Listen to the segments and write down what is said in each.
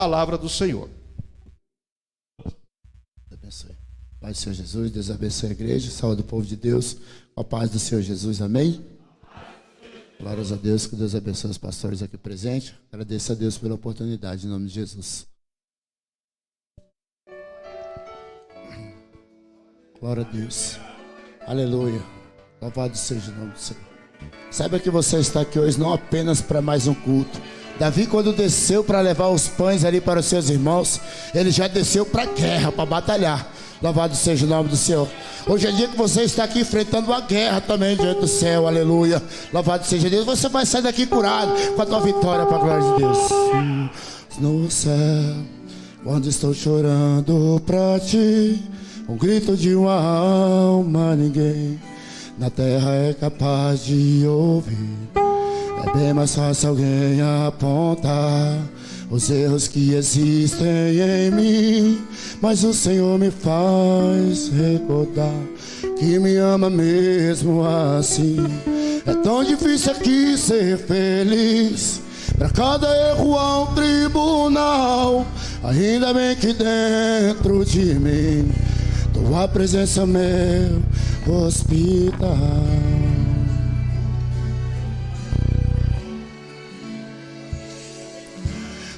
palavra do Senhor. Abençoe. Pai do Senhor Jesus, Deus abençoe a igreja, saúde o povo de Deus, com a paz do Senhor Jesus, amém? Glórias a Deus, que Deus abençoe os pastores aqui presentes. Agradeço a Deus pela oportunidade, em nome de Jesus. Glória a Deus. Aleluia. Louvado seja o nome do Senhor. Saiba que você está aqui hoje não apenas para mais um culto. Davi, quando desceu para levar os pães ali para os seus irmãos, ele já desceu para a guerra, para batalhar. Louvado seja o nome do Senhor. Hoje é dia que você está aqui enfrentando uma guerra também diante do céu, aleluia. Louvado seja Deus. Você vai sair daqui curado com a tua vitória para a glória de Deus. No céu, quando estou chorando para ti, um grito de uma alma, ninguém na terra é capaz de ouvir. É bem mais fácil alguém apontar os erros que existem em mim, mas o Senhor me faz recordar que me ama mesmo assim. É tão difícil aqui ser feliz, pra cada erro há um tribunal. Ainda bem que dentro de mim tua presença é meu hospital.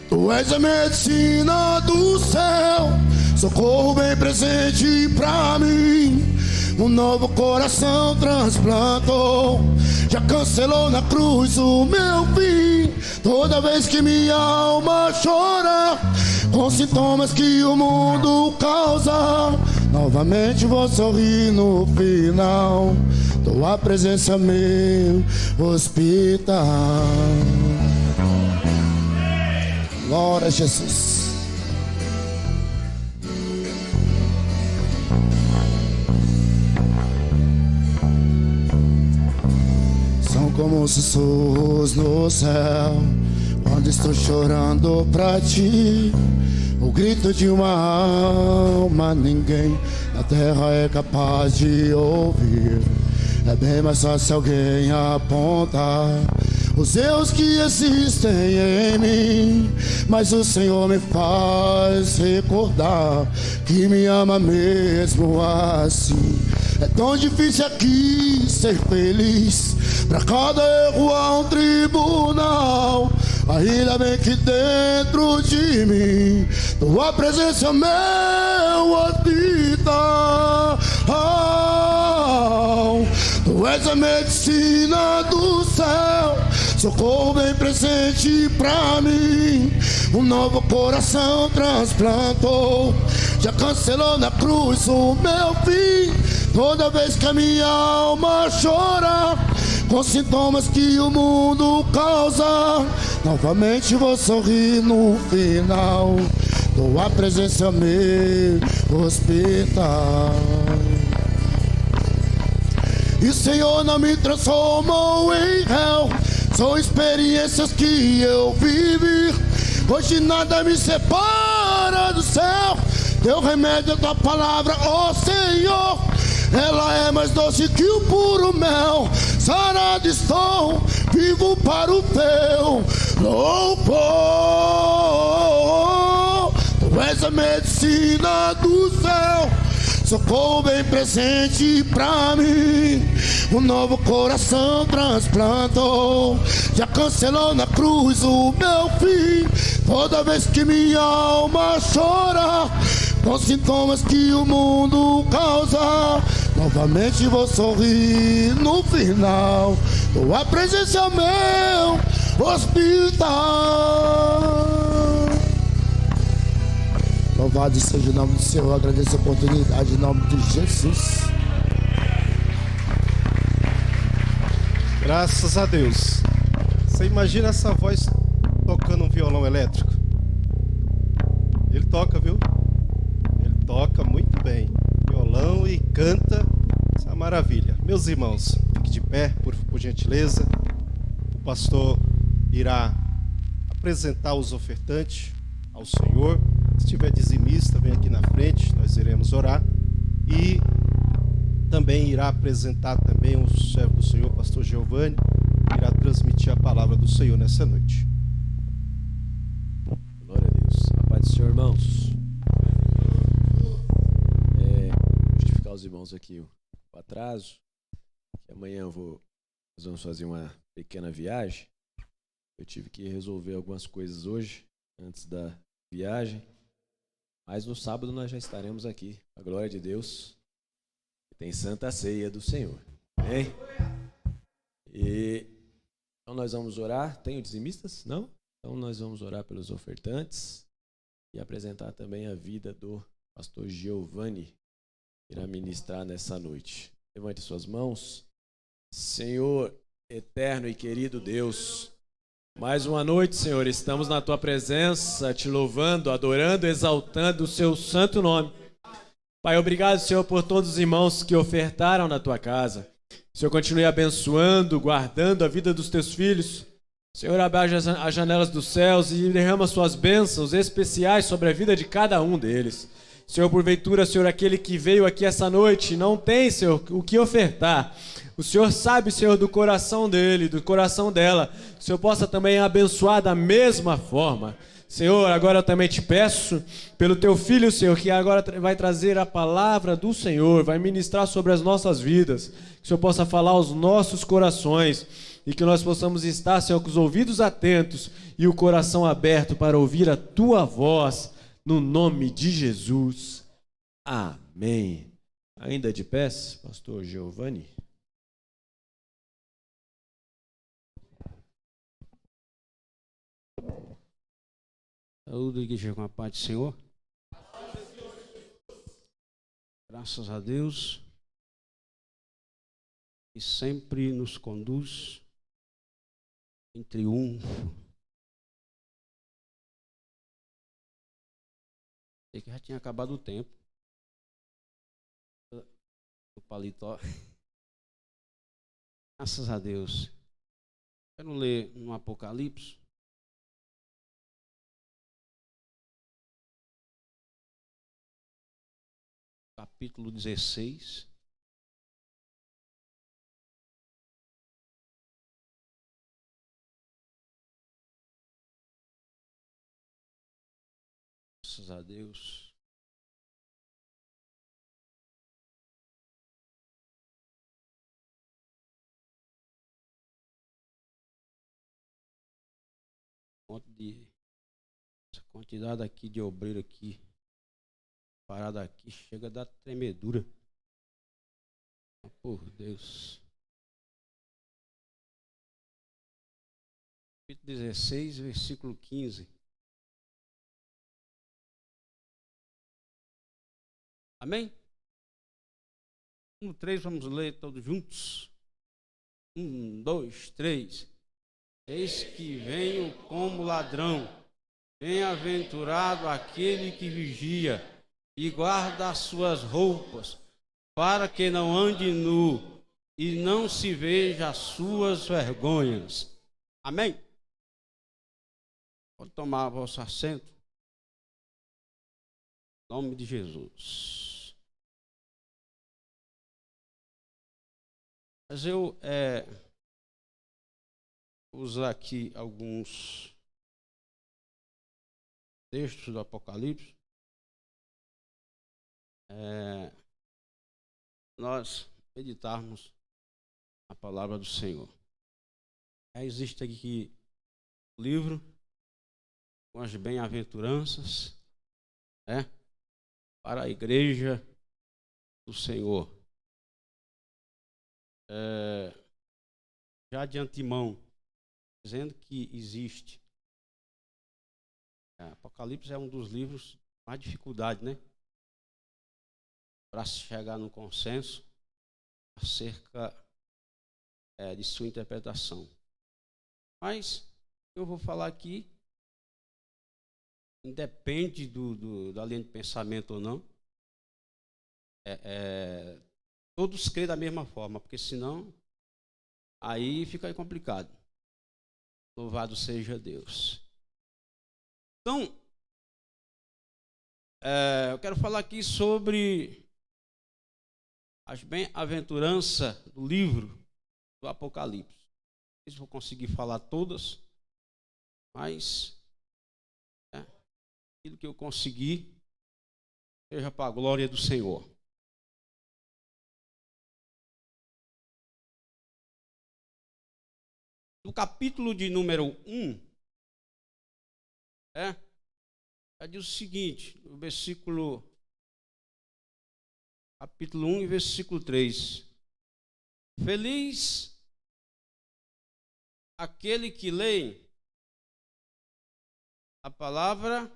Tu és a medicina do céu, socorro bem presente pra mim. Um novo coração transplantou, já cancelou na cruz o meu fim. Toda vez que minha alma chora com sintomas que o mundo causa, novamente vou sorrir no final. Tua presença é meu hospital. Glória a Jesus. São como sussurros no céu, quando estou chorando pra ti. O grito de uma alma, ninguém na terra é capaz de ouvir. É bem mais fácil alguém apontar os erros que existem em mim, mas o Senhor me faz recordar que me ama mesmo assim. É tão difícil aqui ser feliz, pra cada erro há um tribunal. Ainda bem que dentro de mim tua presença é meu hospital. Tu és a medicina do céu, socorro bem presente pra mim. Um novo coração transplantou, já cancelou na cruz o meu fim. Toda vez que a minha alma chora com sintomas que o mundo causa, novamente vou sorrir no final. Tua presença é meu hospital. E o Senhor não me transformou em réu, são experiências que eu vivi. Hoje nada me separa do céu, teu remédio é tua palavra, ó Senhor. Ela é mais doce que o puro mel, sarado estou, vivo para o teu louvor. Tu és a medicina do céu, socorro bem presente pra mim. Um novo coração transplantou, já cancelou na cruz o meu fim. Toda vez que minha alma chora com sintomas que o mundo causa, novamente vou sorrir no final. Tua presença é meu hospital. Louvado seja o nome do Senhor. Agradeço a oportunidade em nome de Jesus. Graças a Deus. Você imagina essa voz tocando um violão elétrico? Ele toca, viu? Ele toca muito bem violão e canta. Isso é uma maravilha. Meus irmãos, fique de pé, por gentileza. O pastor irá apresentar os ofertantes ao Senhor. Se tiver dizimista, vem aqui na frente, nós iremos orar. E também irá apresentar também o servo do Senhor, pastor Giovanni, que irá transmitir a palavra do Senhor nessa noite. Glória a Deus. aqui o atraso, que amanhã nós vamos fazer uma pequena viagem. Eu tive que resolver algumas coisas hoje, antes da viagem, mas no sábado nós já estaremos aqui, a glória de Deus, tem Santa Ceia do Senhor, amém? E então nós vamos orar. Tem dizimistas? Não? Então nós vamos orar pelos ofertantes e apresentar também a vida do pastor Giovanni, que irá ministrar nessa noite. Levante suas mãos. Senhor eterno e querido Deus, mais uma noite, Senhor, estamos na Tua presença, Te louvando, adorando, exaltando o Seu santo nome. Pai, obrigado, Senhor, por todos os irmãos que ofertaram na Tua casa. Senhor, continue abençoando, guardando a vida dos Teus filhos. Senhor, abre as janelas dos céus e derrama Suas bênçãos especiais sobre a vida de cada um deles. Senhor, porventura, Senhor, aquele que veio aqui essa noite não tem, Senhor, o que ofertar. O Senhor sabe, Senhor, do coração dele, do coração dela. O Senhor possa também abençoar da mesma forma. Senhor, agora eu também te peço, pelo Teu Filho, Senhor, que agora vai trazer a palavra do Senhor, vai ministrar sobre as nossas vidas, que o Senhor possa falar aos nossos corações e que nós possamos estar, Senhor, com os ouvidos atentos e o coração aberto para ouvir a Tua voz, no nome de Jesus. Amém. Ainda de pés, pastor Giovanni. Saúde, igreja, com a paz do Senhor. Graças a Deus, que sempre nos conduz em triunfo. Sei que já tinha acabado o tempo. O paletó. Graças a Deus. Quero ler no Apocalipse. Capítulo 16. Graças a Deus. Essa quantidade aqui de obreiro aqui, parada aqui, chega a dar tremedura. Por Deus. Capítulo 16, versículo 15. Amém? 1, 3, vamos ler todos juntos. 1, 2, 3. Eis que venho como ladrão. Bem-aventurado aquele que vigia e guarda as suas roupas, para que não ande nu e não se veja as suas vergonhas. Amém? Pode tomar vosso assento. Em nome de Jesus. Mas eu vou usar aqui alguns textos do Apocalipse. Nós meditarmos a palavra do Senhor. Existe aqui o livro com as bem-aventuranças, para a igreja do Senhor. Já de antemão, dizendo que existe. Apocalipse é um dos livros mais dificuldade, né? Para se chegar num consenso acerca de sua interpretação. Mas eu vou falar aqui, independe da linha de pensamento ou não, todos creem da mesma forma, porque senão aí fica complicado. Louvado seja Deus. Então, eu quero falar aqui sobre as bem-aventuranças do livro do Apocalipse. Não sei se vou conseguir falar todas, mas aquilo que eu conseguir seja para a glória do Senhor. no capítulo de número 1, diz o seguinte, no capítulo 1 e versículo 3. Feliz aquele que lê a palavra,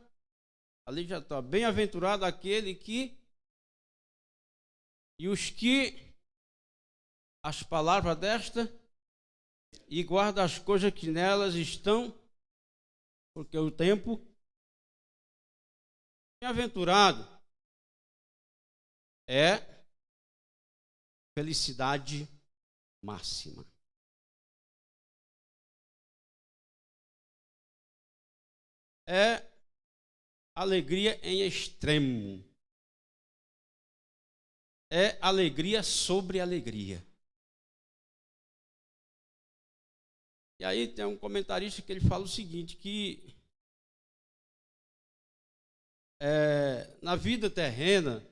ali já está, bem-aventurado aquele que, e os que, as palavras desta, e guarda as coisas que nelas estão, porque o tempo, bem-aventurado é felicidade máxima. É alegria em extremo. É alegria sobre alegria. E aí tem um comentarista que ele fala o seguinte, que na vida terrena,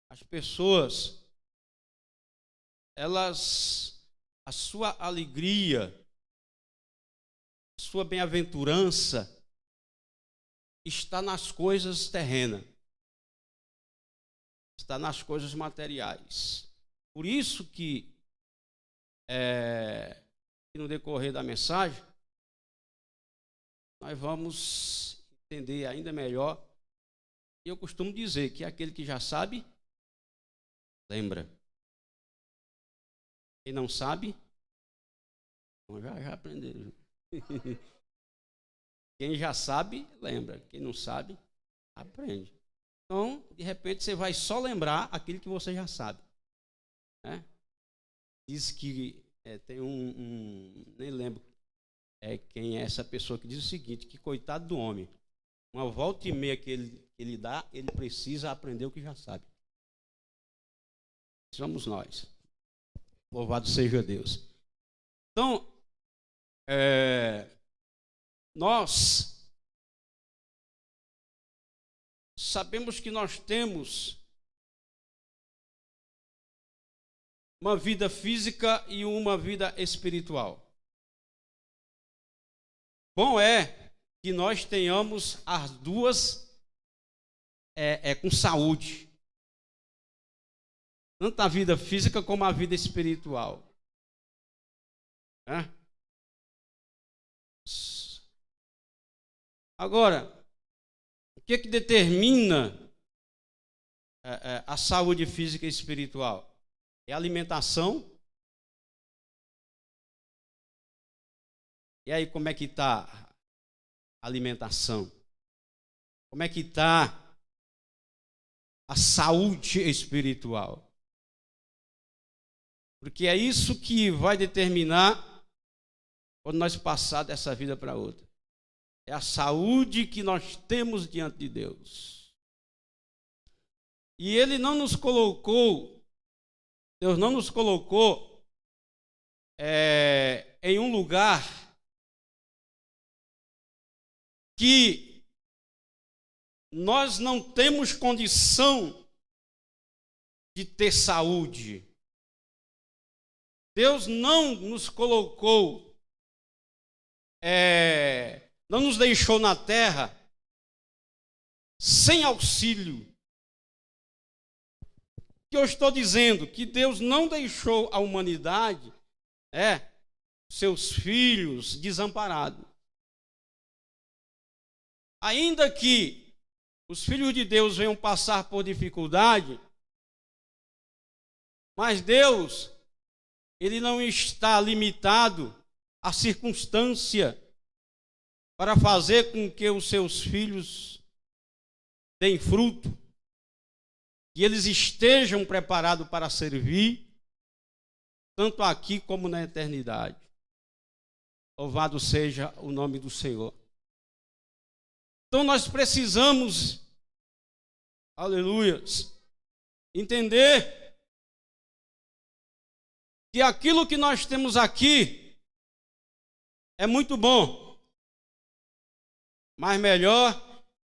as pessoas, a sua alegria, a sua bem-aventurança está nas coisas terrenas, está nas coisas materiais. Por isso que no decorrer da mensagem, nós vamos entender ainda melhor. E eu costumo dizer que aquele que já sabe, lembra. Quem não sabe, já aprendeu. Quem já sabe, lembra. Quem não sabe, aprende. Então, de repente, você vai só lembrar aquilo que você já sabe. Diz que tem nem lembro quem é essa pessoa que diz o seguinte, que coitado do homem, uma volta e meia que ele dá, ele precisa aprender o que já sabe. Somos nós. Louvado seja Deus. Então, nós sabemos que nós temos uma vida física e uma vida espiritual. Bom é que nós tenhamos as duas com saúde. Tanto a vida física como a vida espiritual. Agora, o que determina a saúde física e espiritual? É a alimentação. E aí, como é que está a alimentação? Como é que está a saúde espiritual? Porque é isso que vai determinar quando nós passar dessa vida para outra. É a saúde que nós temos diante de Deus. E Ele não nos colocou, Deus não nos colocou em um lugar que nós não temos condição de ter saúde. Deus não nos colocou, não nos deixou na terra sem auxílio. O que eu estou dizendo? Que Deus não deixou a humanidade, seus filhos, desamparados. Ainda que os filhos de Deus venham passar por dificuldade, mas Deus, Ele não está limitado à circunstância para fazer com que os seus filhos deem fruto, que eles estejam preparados para servir, tanto aqui como na eternidade. Louvado seja o nome do Senhor. Então nós precisamos, aleluias, entender que aquilo que nós temos aqui é muito bom, mas melhor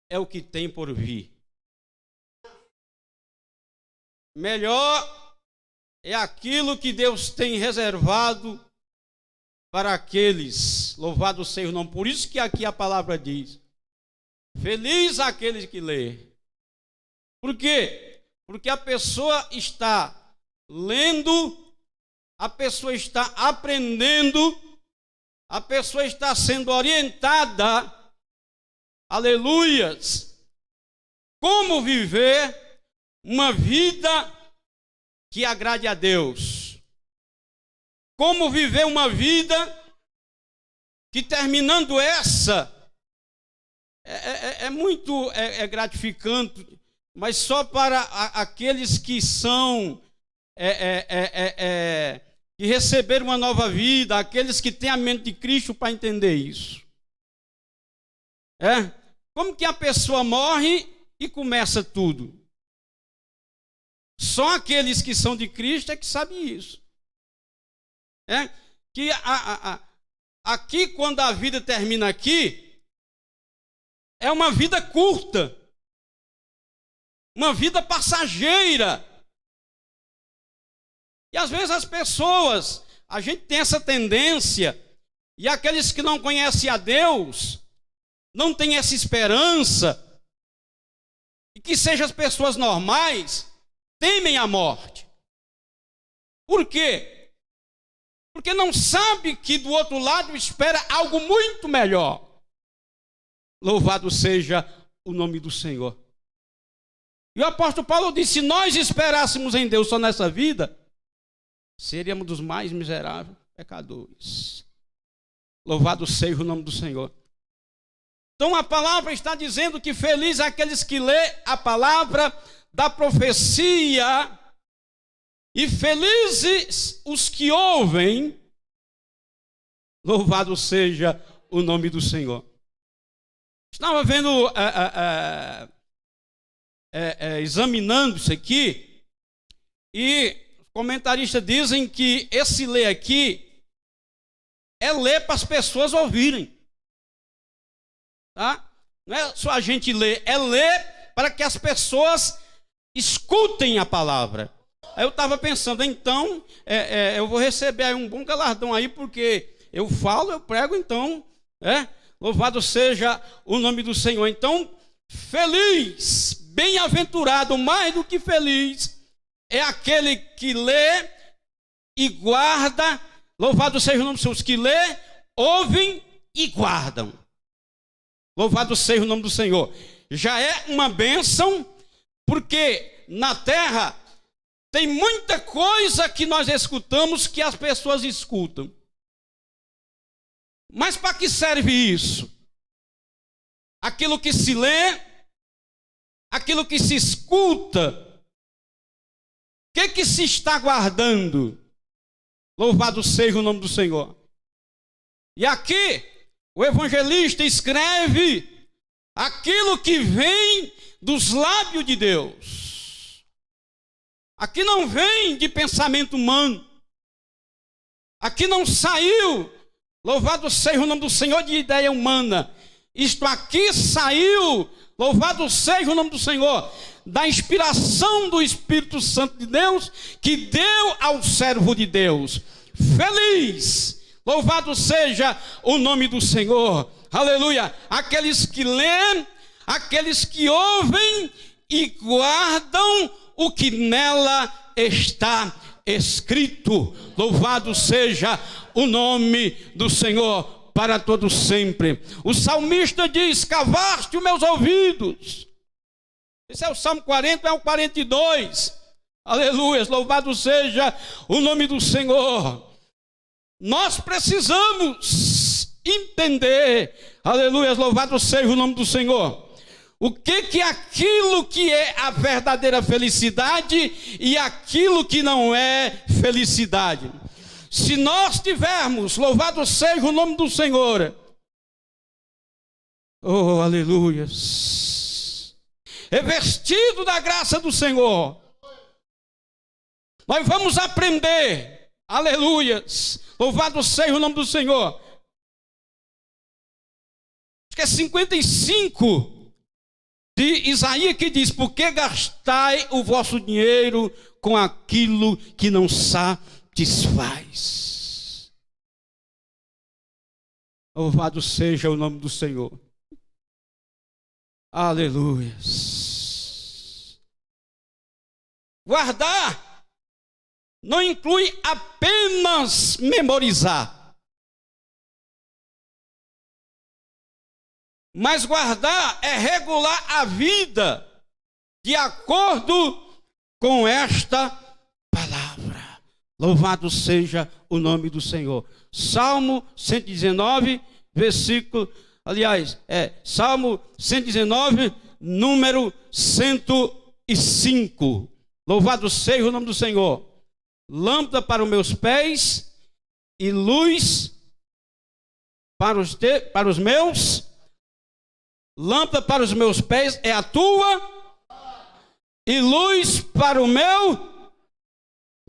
é o que tem por vir. Melhor é aquilo que Deus tem reservado para aqueles, louvado seja o nome, por isso que aqui a palavra diz, feliz aqueles que lê. Por quê? Porque a pessoa está lendo, a pessoa está aprendendo, a pessoa está sendo orientada, aleluias, como viver uma vida que agrade a Deus. Como viver uma vida que, terminando essa, é muito gratificante, mas só para aqueles que são, que receberam uma nova vida, aqueles que têm a mente de Cristo para entender isso. Como que a pessoa morre e começa tudo? Só aqueles que são de Cristo é que sabem isso. Que aqui, quando a vida termina aqui, é uma vida curta, uma vida passageira. E às vezes as pessoas, a gente tem essa tendência, e aqueles que não conhecem a Deus, não têm essa esperança, e que sejam as pessoas normais, temem a morte. Por quê? Porque não sabe que do outro lado espera algo muito melhor. Louvado seja o nome do Senhor. E o apóstolo Paulo disse, se nós esperássemos em Deus só nessa vida, seríamos dos mais miseráveis pecadores. Louvado seja o nome do Senhor. Então a palavra está dizendo que feliz é aqueles que lê a palavra da profecia, e felizes os que ouvem, louvado seja o nome do Senhor. Estava vendo, examinando isso aqui, e os comentaristas dizem que esse ler aqui é ler para as pessoas ouvirem. Tá? Não é só a gente ler, é ler para que as pessoas escutem a palavra. Aí eu estava pensando, então, eu vou receber aí um bom galardão aí, porque eu falo, eu prego, então, louvado seja o nome do Senhor. Então, feliz, bem-aventurado, mais do que feliz, é aquele que lê e guarda, louvado seja o nome do Senhor, os que lê, ouvem e guardam. Louvado seja o nome do Senhor. Já é uma bênção, porque na terra tem muita coisa que nós escutamos que as pessoas escutam. Mas para que serve isso? Aquilo que se lê, aquilo que se escuta, o que se está guardando? Louvado seja o nome do Senhor. E aqui o evangelista escreve aquilo que vem dos lábios de Deus. Aqui não vem de pensamento humano. Aqui não saiu, louvado seja o nome do Senhor, de ideia humana. Isto aqui saiu, louvado seja o nome do Senhor, da inspiração do Espírito Santo de Deus, que deu ao servo de Deus. Feliz, louvado seja o nome do Senhor. Aleluia. Aqueles que lêem, aqueles que ouvem e guardam o que nela está escrito. Louvado seja o nome do Senhor para todo sempre. O salmista diz: cavaste os meus ouvidos. Esse é o Salmo 40, é o 42. Aleluia, louvado seja o nome do Senhor. Nós precisamos entender, aleluia, louvado seja o nome do Senhor, o que é aquilo que é a verdadeira felicidade e aquilo que não é felicidade. Se nós tivermos, louvado seja o nome do Senhor, oh, aleluia, revestido da graça do Senhor, nós vamos aprender, aleluia, louvado seja o nome do Senhor. Acho que é 55 de Isaías que diz: por que gastai o vosso dinheiro com aquilo que não satisfaz? Louvado seja o nome do Senhor. Aleluia. Guardar não inclui apenas memorizar, mas guardar é regular a vida de acordo com esta palavra. Louvado seja o nome do Senhor. Salmo 119, versículo, Salmo 119, número 105. Louvado seja o nome do Senhor. Lâmpada para os meus pés e luz para os meus. Lâmpada para os meus pés é a tua e luz para o meu.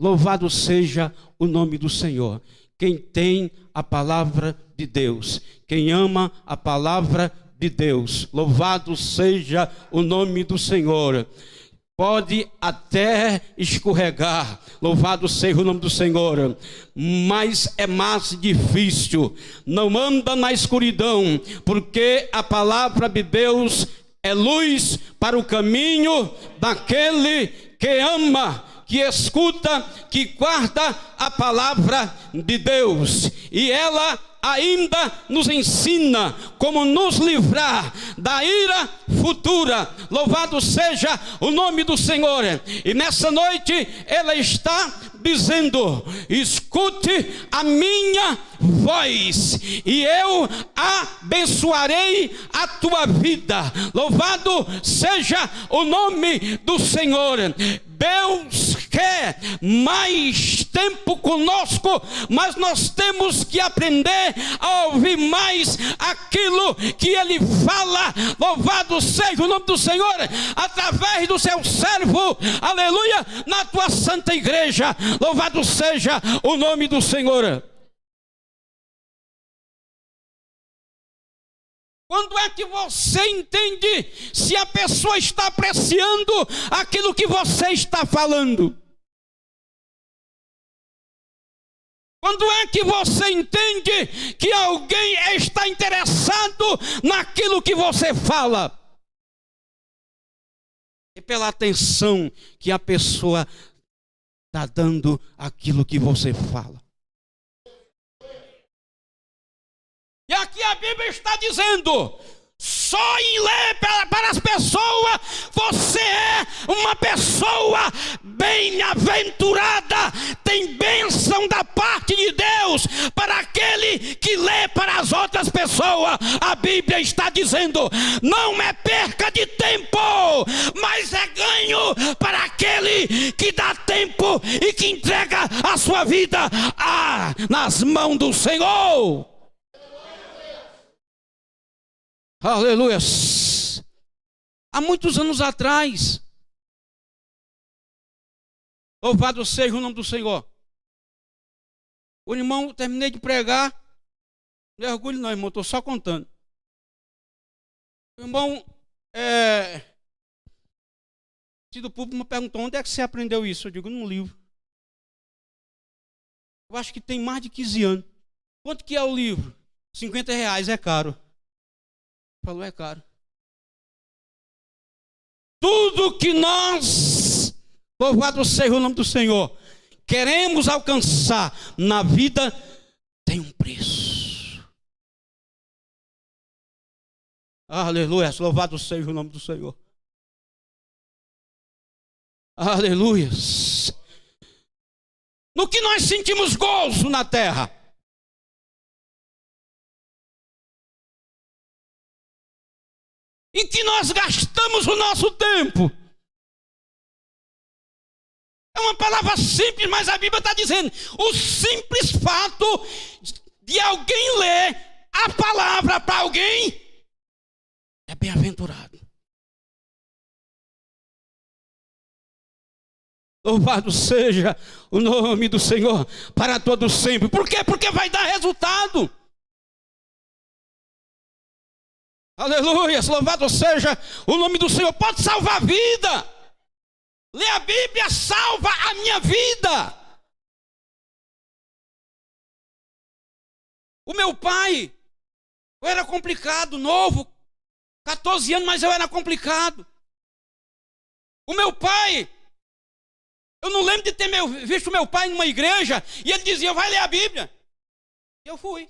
Louvado seja o nome do Senhor. Quem tem a palavra de Deus, quem ama a palavra de Deus, louvado seja o nome do Senhor. Pode até escorregar, louvado seja o nome do Senhor, mas é mais difícil. Não anda na escuridão, porque a palavra de Deus é luz para o caminho daquele que ama, que escuta, que guarda a palavra de Deus. E ela ainda nos ensina como nos livrar da ira futura. Louvado seja o nome do Senhor. E nessa noite ela está dizendo: escute a minha voz e eu abençoarei a tua vida. Louvado seja o nome do Senhor. Deus quer mais tempo conosco, mas nós temos que aprender a ouvir mais aquilo que Ele fala. Louvado seja o nome do Senhor, através do seu servo, aleluia, na tua santa igreja. Louvado seja o nome do Senhor. Quando é que você entende se a pessoa está apreciando aquilo que você está falando? Quando é que você entende que alguém está interessado naquilo que você fala? É pela atenção que a pessoa está dando àquilo que você fala. E aqui a Bíblia está dizendo: só em ler para as pessoas, você é uma pessoa bem-aventurada, tem bênção da parte de Deus para aquele que lê para as outras pessoas. A Bíblia está dizendo: não é perca de tempo, mas é ganho para aquele que dá tempo e que entrega a sua vida nas mãos do Senhor. Aleluia. Há muitos anos atrás, louvado seja o nome do Senhor, o irmão, terminei de pregar, não é orgulho não, irmão, estou só contando. O irmão do público me perguntou: onde é que você aprendeu isso? Eu digo: num livro. Eu acho que tem mais de 15 anos. Quanto que é o livro? R$50, é caro. Falou: é caro. Tudo que nós, louvado seja o nome do Senhor, queremos alcançar na vida tem um preço. Aleluia, louvado seja o nome do Senhor. Aleluia. No que nós sentimos gozo na terra, em que nós gastamos o nosso tempo. É uma palavra simples, mas a Bíblia está dizendo: o simples fato de alguém ler a palavra para alguém é bem-aventurado. Louvado seja o nome do Senhor para todo sempre. Por quê? Porque vai dar resultado. Aleluia, louvado seja o nome do Senhor. Pode salvar a vida. Ler a Bíblia salva a minha vida. O meu pai, Eu era complicado, novo, 14 anos, mas eu era complicado. O meu pai, eu não lembro de ter visto meu pai numa igreja e ele dizia, vai ler a Bíblia. E eu fui.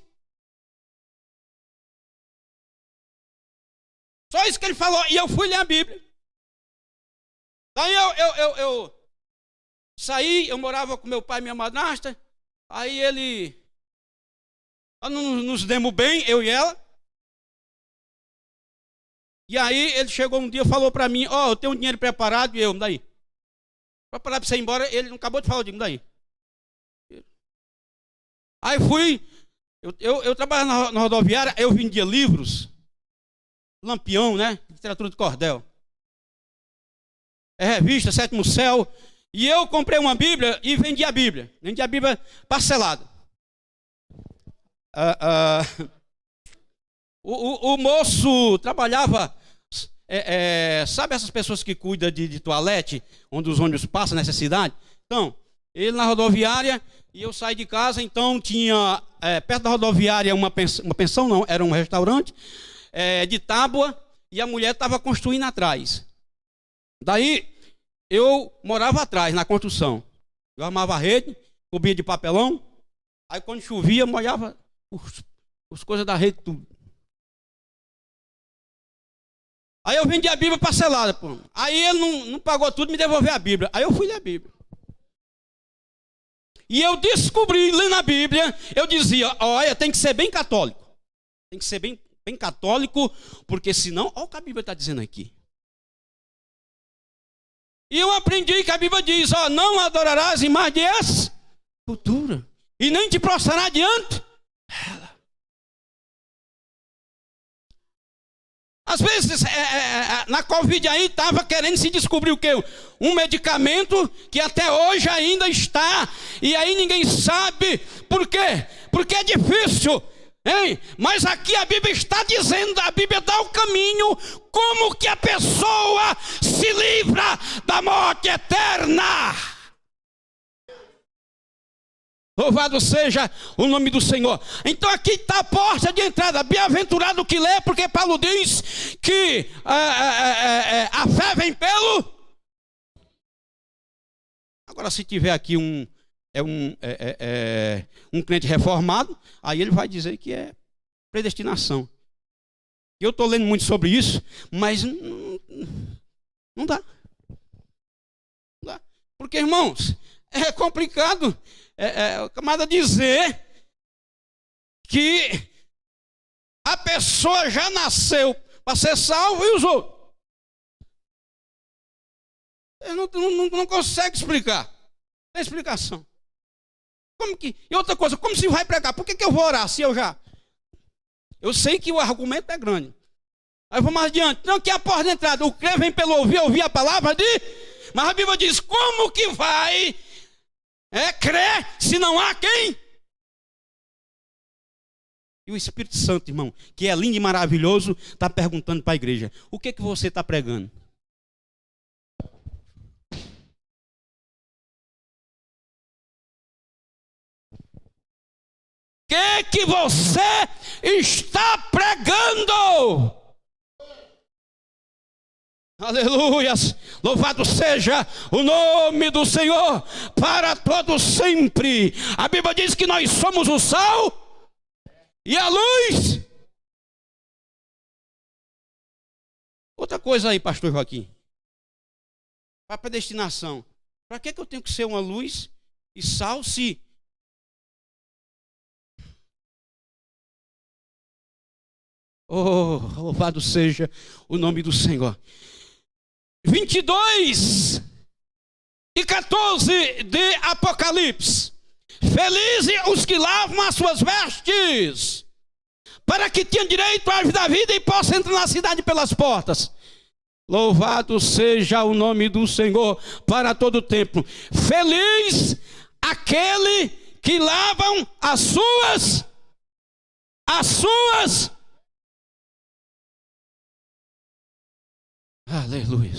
Só isso que ele falou, e eu fui ler a Bíblia. Daí eu saí, eu morava com meu pai e minha madrasta, aí nós nos demos bem, eu e ela. E aí ele chegou um dia e falou para mim, eu tenho um dinheiro preparado, e eu, daí? Preparado para você ir embora, ele não acabou de falar, eu digo, daí? Aí fui, eu trabalhava na rodoviária, eu vendia livros, Lampião, né? Literatura de cordel. Revista, Sétimo Céu. E eu comprei uma Bíblia e vendi a Bíblia. Vendi a Bíblia parcelada. O moço trabalhava, sabe essas pessoas que cuidam de toalete, onde os ônibus passam necessidade? Então, ele na rodoviária, e eu saí de casa, então tinha, perto da rodoviária, uma pensão não, era um restaurante, de tábua, e a mulher estava construindo atrás. Daí, eu morava atrás, na construção. Eu armava a rede, cobria de papelão, aí quando chovia, molhava as coisas da rede, tudo. Aí eu vendi a Bíblia parcelada, pô. Aí ele não pagou tudo, me devolveu a Bíblia. Aí eu fui ler a Bíblia. E eu descobri, lendo a Bíblia, eu dizia, olha, tem que ser bem católico. Tem que ser bem católico, porque senão, olha o que a Bíblia está dizendo aqui. E eu aprendi que a Bíblia diz, não adorarás imagem de escultura, e nem te prostrarás diante dela. Às vezes, na Covid aí, estava querendo se descobrir o quê? Um medicamento que até hoje ainda está, e aí ninguém sabe por quê? Porque é difícil. Hein? Mas aqui a Bíblia está dizendo, a Bíblia dá o caminho, como que a pessoa se livra da morte eterna. Louvado seja o nome do Senhor. Então aqui está a porta de entrada. Bem-aventurado que lê, porque Paulo diz que a fé vem pelo... Agora se tiver aqui um crente reformado, aí ele vai dizer que é predestinação. Eu estou lendo muito sobre isso, mas não dá. Não dá. Porque, irmãos, é complicado o camarada dizer que a pessoa já nasceu para ser salvo e usou. Ele não consegue explicar. Não tem explicação. Como que? E outra coisa, como se vai pregar? Por que eu vou orar se eu já... Eu sei que o argumento é grande. Aí vou mais adiante. Não, que é a porta de entrada. O crer vem pelo ouvir a palavra de... Mas a Bíblia diz, como que vai crer se não há quem? E o Espírito Santo, irmão, que é lindo e maravilhoso, está perguntando para a igreja, o que você está pregando? O que você está pregando? Aleluias, louvado seja o nome do Senhor para todo sempre. A Bíblia diz que nós somos o sal e a luz. Outra coisa aí, pastor Joaquim, para a predestinação, para que eu tenho que ser uma luz e sal se... Oh, louvado seja o nome do Senhor. 22 e 14 de Apocalipse. Felizes os que lavam as suas vestes, para que tenham direito à árvore da vida e possam entrar na cidade pelas portas. Louvado seja o nome do Senhor para todo tempo. Feliz aquele que lavam as suas aleluia.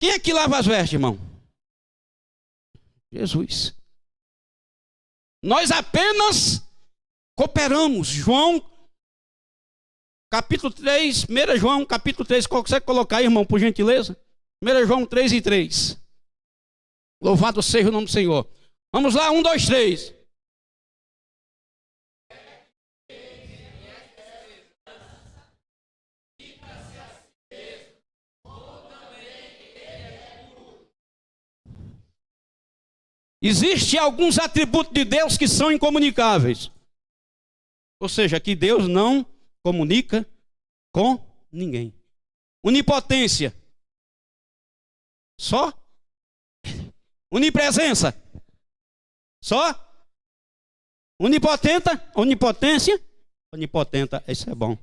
Quem é que lava as vestes, irmão? Jesus. Nós apenas cooperamos. João capítulo 3, 1 João, capítulo 3, consegue colocar aí, irmão, por gentileza? 1 João 3:3. Louvado seja o nome do Senhor. Vamos lá, 1, 2, 3. Existem alguns atributos de Deus que são incomunicáveis. Ou seja, que Deus não comunica com ninguém. Onipotência. Só. Onipresença. Só. Onipotência. Onipotenta, isso é bom.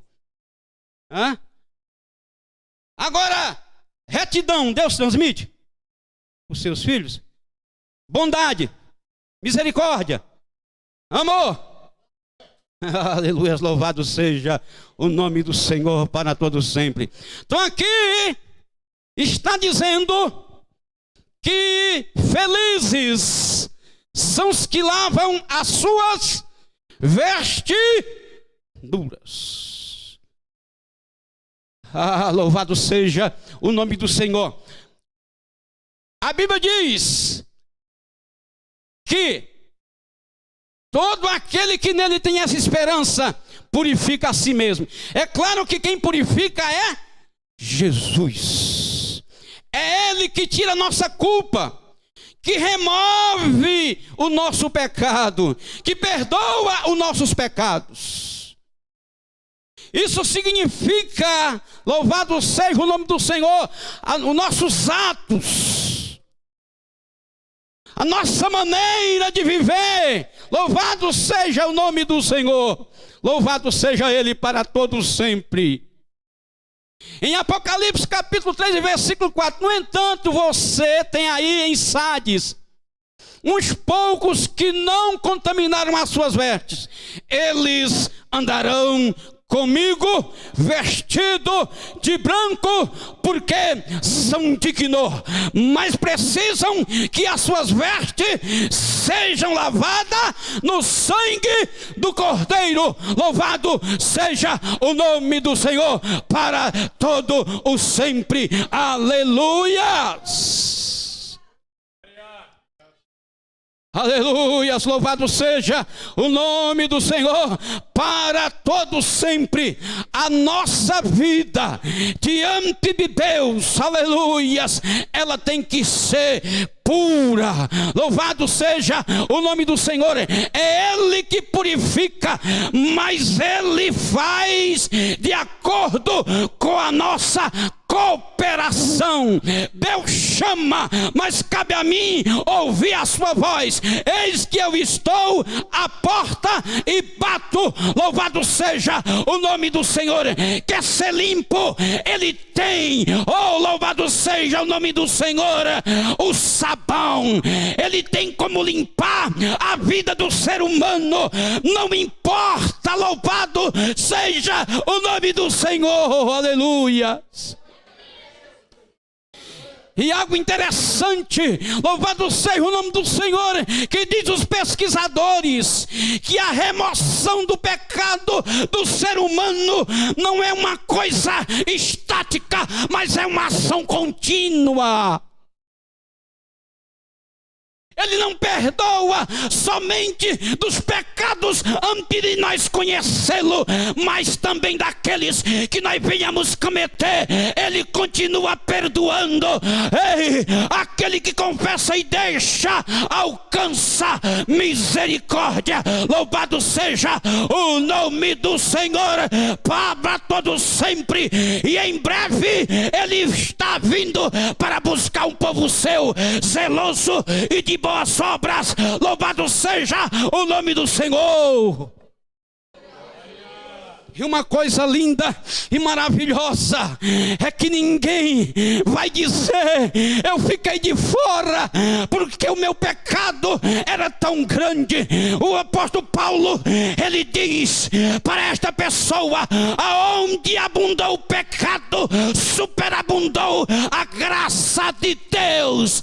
Hã? Agora, retidão, Deus transmite os seus filhos. Bondade, misericórdia, amor. Aleluia, louvado seja o nome do Senhor para todos sempre. Então aqui está dizendo que felizes são os que lavam as suas vestiduras. Louvado seja o nome do Senhor. A Bíblia diz que todo aquele que nele tem essa esperança purifica a si mesmo. É claro que quem purifica é Jesus. É Ele que tira a nossa culpa, que remove o nosso pecado, que perdoa os nossos pecados. Isso significa, louvado seja o nome do Senhor, os nossos atos, a nossa maneira de viver. Louvado seja o nome do Senhor. Louvado seja Ele para todos sempre. Em Apocalipse capítulo 3, versículo 4. No entanto, você tem aí em Sardes uns poucos que não contaminaram as suas vestes. Eles andarão comigo vestido de branco, porque são dignos, mas precisam que as suas vestes sejam lavadas no sangue do Cordeiro. Louvado seja o nome do Senhor para todo o sempre. Aleluias. Aleluias, louvado seja o nome do Senhor para todo sempre. A nossa vida diante de Deus, aleluias, ela tem que ser pura. Louvado seja o nome do Senhor. É Ele que purifica, mas Ele faz de acordo com a nossa cooperação. Deus chama, mas cabe a mim ouvir a sua voz. Eis que eu estou à porta e bato. Louvado seja o nome do Senhor. Quer ser limpo? Ele tem. Oh, louvado seja o nome do Senhor. O sabão, ele tem como limpar a vida do ser humano. Não importa, louvado seja o nome do Senhor. Aleluia. E algo interessante, louvado seja o nome do Senhor, que diz os pesquisadores que a remoção do pecado do ser humano não é uma coisa estática, mas é uma ação contínua. Ele não perdoa somente dos pecados antes de nós conhecê-lo, mas também daqueles que nós venhamos cometer. Ele continua perdoando. Ei, aquele que confessa e deixa, alcança misericórdia. Louvado seja o nome do Senhor para todos sempre. E em breve Ele está vindo para buscar um povo seu, zeloso e de boas obras. Louvado seja o nome do Senhor. E uma coisa linda e maravilhosa é que ninguém vai dizer: eu fiquei de fora porque o meu pecado era tão grande. O apóstolo Paulo, ele diz para esta pessoa: aonde abundou o pecado, superabundou a graça de Deus.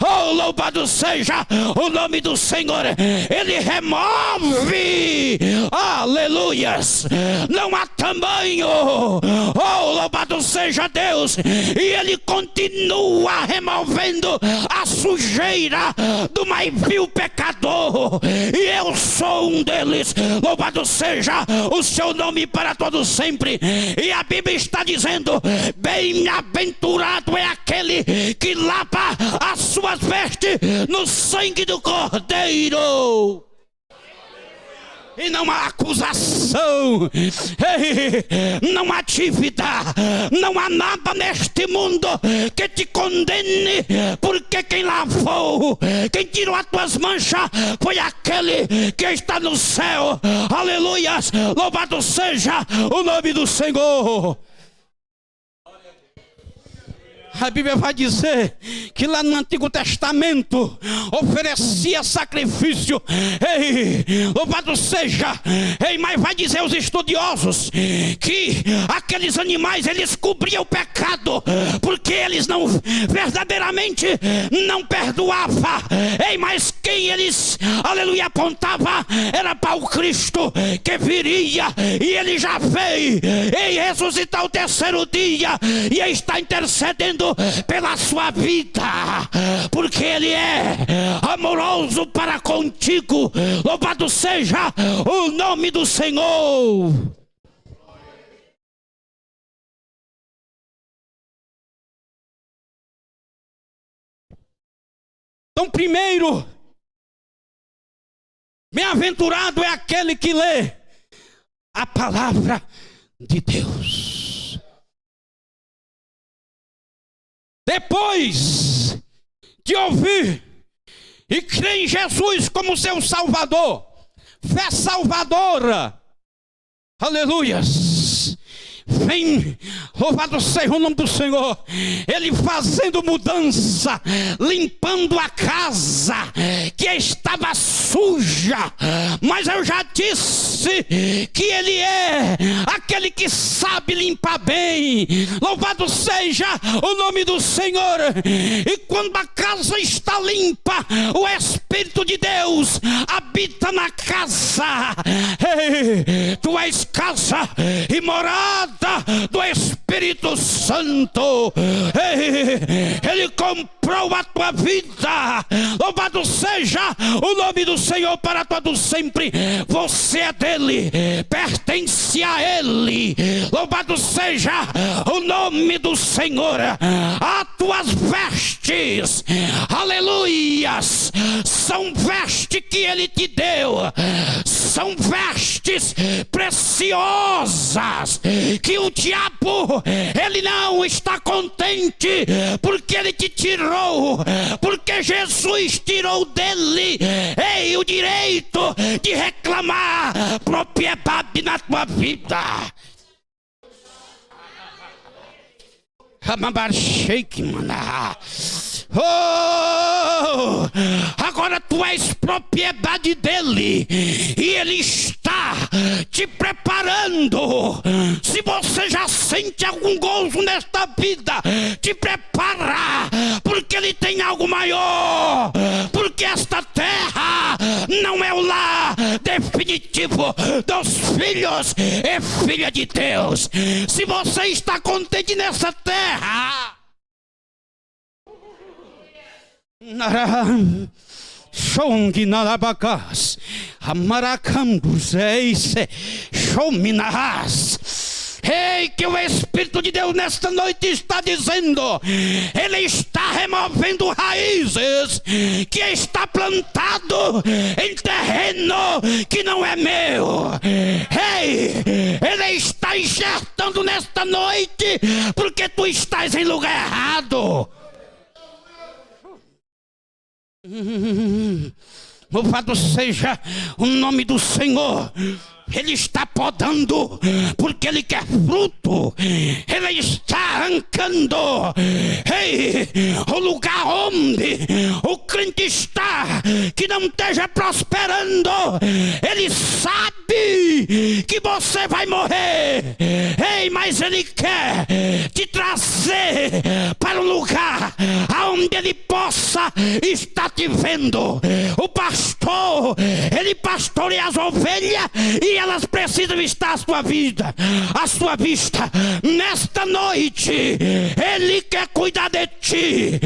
Oh, louvado seja o nome do Senhor. Ele remove, aleluias, não há tamanho. Oh, louvado seja Deus. E Ele continua removendo a sujeira do mais vil pecador, e eu sou um deles. Louvado seja o seu nome para todo sempre. E a Bíblia está dizendo: bem-aventurado é aquele que lava as suas vestes no sangue do Cordeiro. E não há acusação, não há dívida, não há nada neste mundo que te condene, porque quem lavou, quem tirou as tuas manchas foi aquele que está no céu. Aleluias, louvado seja o nome do Senhor. A Bíblia vai dizer que lá no Antigo Testamento oferecia sacrifício. Louvado seja. Mas vai dizer os estudiosos que aqueles animais, eles cobriam o pecado, porque eles não verdadeiramente não perdoavam. Mas quem eles, aleluia, apontava era para o Cristo que viria, e ele já veio e ressuscitar o terceiro dia, e está intercedendo pela sua vida, porque Ele é amoroso para contigo. Louvado seja o nome do Senhor. Então, primeiro, bem-aventurado é aquele que lê a palavra de Deus. Depois de ouvir e crer em Jesus como seu Salvador, fé salvadora, aleluias, vem, louvado seja o nome do Senhor, Ele fazendo mudança, limpando a casa que estava suja. Mas eu já disse que Ele é aquele que sabe limpar bem. Louvado seja o nome do Senhor. E quando a casa está limpa, o Espírito de Deus habita na casa. Tu és casa e morada do Espírito Santo. Ele comprou a tua vida. Louvado seja o nome do Senhor para todo sempre. Você é dele, pertence a Ele. Louvado seja o nome do Senhor. As tuas vestes, aleluias, são vestes que Ele te deu, são vestes preciosas, que o diabo, ele não está contente, porque ele te tirou, porque Jesus tirou dele o direito de reclamar propriedade na tua vida. Oh, agora tu és propriedade dele, e ele está te preparando. Se você já sente algum gozo nesta vida, te prepara, porque ele tem algo maior, porque esta terra não é o lar definitivo dos filhos e filhas de Deus. Se você está contente nessa terra, Shongi nalabacas, amaracambuseis, shominahas. Ei, que o Espírito de Deus nesta noite está dizendo, Ele está removendo raízes que está plantado em terreno que não é meu. Ei, Ele está enxertando nesta noite, porque tu estás em lugar errado. Louvado seja o nome do Senhor. Ele está podando, porque Ele quer fruto. Ele está arrancando o lugar onde o crente está, que não esteja prosperando. Ele sabe que você vai morrer, mas Ele quer te trazer para um lugar onde aonde ele possa estar te vendo. O pastor, ele pastoreia as ovelhas e elas precisam estar à sua vida, à sua vista. Nesta noite, ele quer cuidar de ti.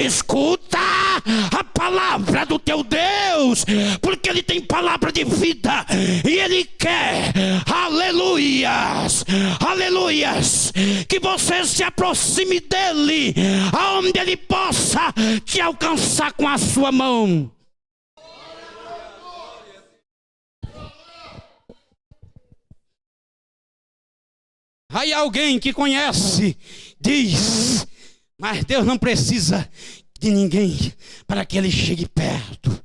Escuta a palavra do teu Deus, porque ele tem palavra de vida e ele quer, aleluias, aleluias, que você se aproxime dele, aonde ele possa te alcançar com a sua mão. Aí alguém que conhece diz: mas Deus não precisa de ninguém para que ele chegue perto.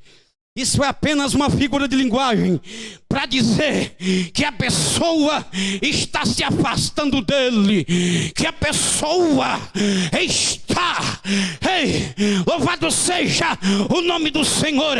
Isso é apenas uma figura de linguagem para dizer que a pessoa está se afastando dele, que a pessoa está, louvado seja o nome do Senhor,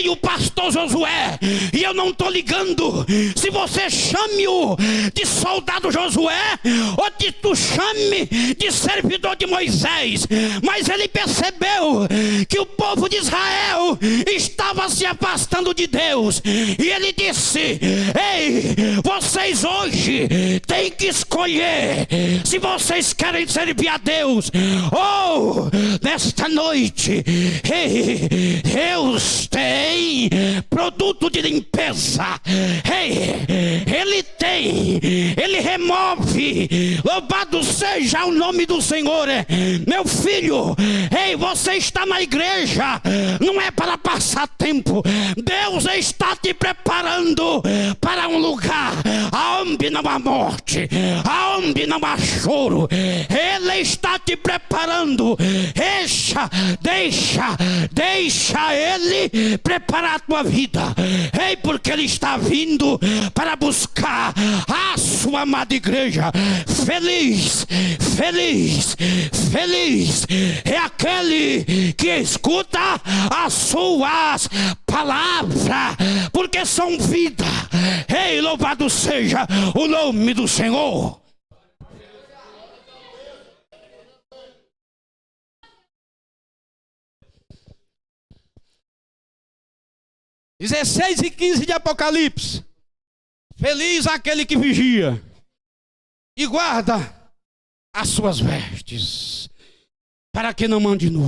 o pastor Josué, e eu não estou ligando se você chame-o de soldado Josué ou tu chame de servidor de Moisés, mas ele percebeu que o povo de Israel estava se afastando de Deus, e ele disse: ei, vocês hoje têm que escolher se vocês querem servir a Deus. Oh, nesta noite, Deus tem produto de limpeza. Ele tem, ele remove. Louvado seja o nome do Senhor. Meu filho, você está na igreja não é para passar tempo. Deus está te preparando para um lugar aonde não há morte, aonde não há choro. Ele está te preparando. Deixa ele preparar a tua vida. Porque ele está vindo para buscar a sua amada igreja. Feliz, feliz, feliz é aquele que escuta as suas palavras, porque são vida. Louvado seja o nome do Senhor. (16 e 15 de Apocalipse). Feliz aquele que vigia e guarda as suas vestes, para que não ande nu.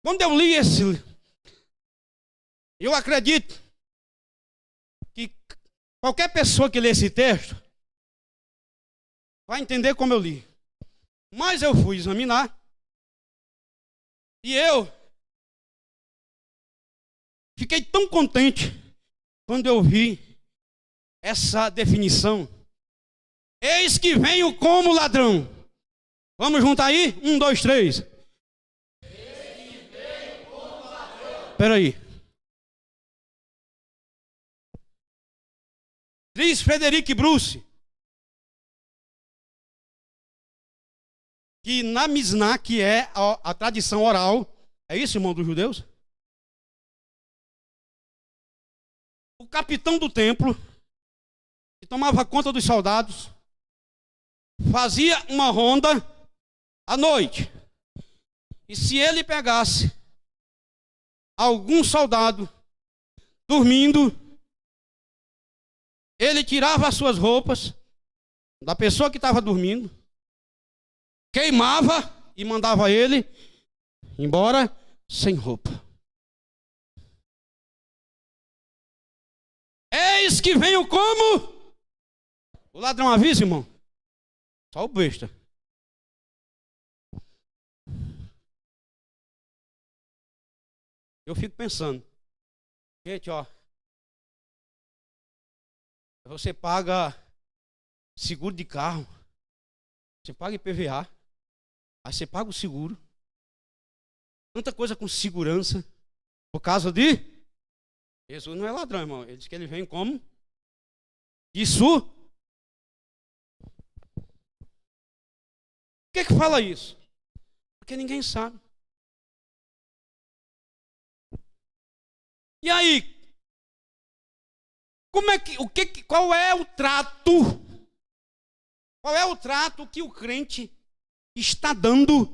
Quando eu li eu acredito que qualquer pessoa que lê esse texto vai entender como eu li. Mas eu fui examinar e eu fiquei tão contente quando eu vi essa definição. Eis que venho como ladrão. Vamos juntar aí? 1, 2, 3. Espera aí. Diz Frederic Bruce que na Misná, que é a tradição oral, é isso, irmão, dos judeus? O capitão do templo, que tomava conta dos soldados, fazia uma ronda à noite. E se ele pegasse algum soldado dormindo, ele tirava as suas roupas da pessoa que estava dormindo, queimava e mandava ele embora sem roupa. Eis que venho como o ladrão. Avisa, irmão. Só o besta. Eu fico pensando, gente, ó, você paga seguro de carro, você paga IPVA, aí você paga o seguro, tanta coisa com segurança, por causa de Jesus. Não é ladrão, irmão. Ele diz que ele vem como isso. Por que fala isso? Porque ninguém sabe. E aí, qual é o trato? Qual é o trato que o crente está dando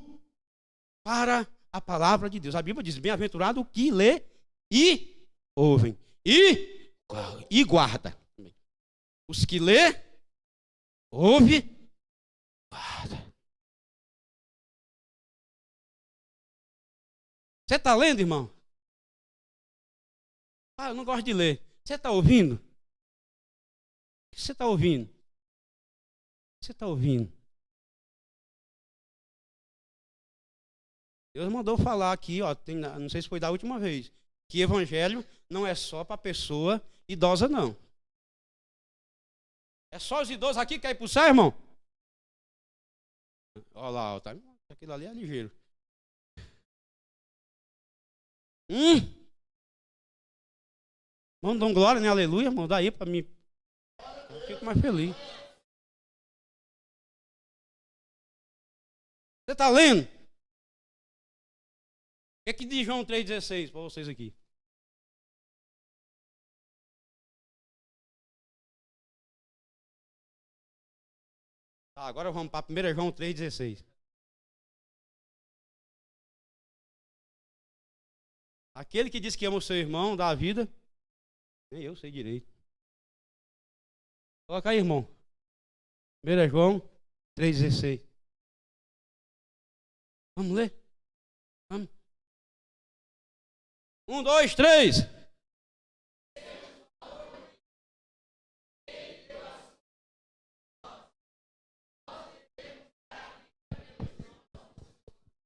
para a palavra de Deus. A Bíblia diz: bem-aventurado o que lê e ouvem e guarda. Os que lê, ouve, guarda. Você está lendo, irmão? Ah, eu não gosto de ler. Você está ouvindo? O que você está ouvindo? O que você está ouvindo? Deus mandou falar aqui, ó, não sei se foi da última vez, que evangelho não é só para pessoa idosa, não. É só os idosos aqui que querem ir para o céu, irmão? Olha lá, ó, tá, aquilo ali é ligeiro. Vamos dar glória, né? Aleluia, irmão. Daí para mim. Eu fico mais feliz. Você está lendo? O que é que diz João 3,16 para vocês aqui? Tá, agora vamos para 1 João 3,16. Aquele que diz que ama o seu irmão, dá a vida. Nem eu sei direito. Coloca aí, irmão. 1 João 3,16. Vamos ler? Vamos. 1, 2, 3.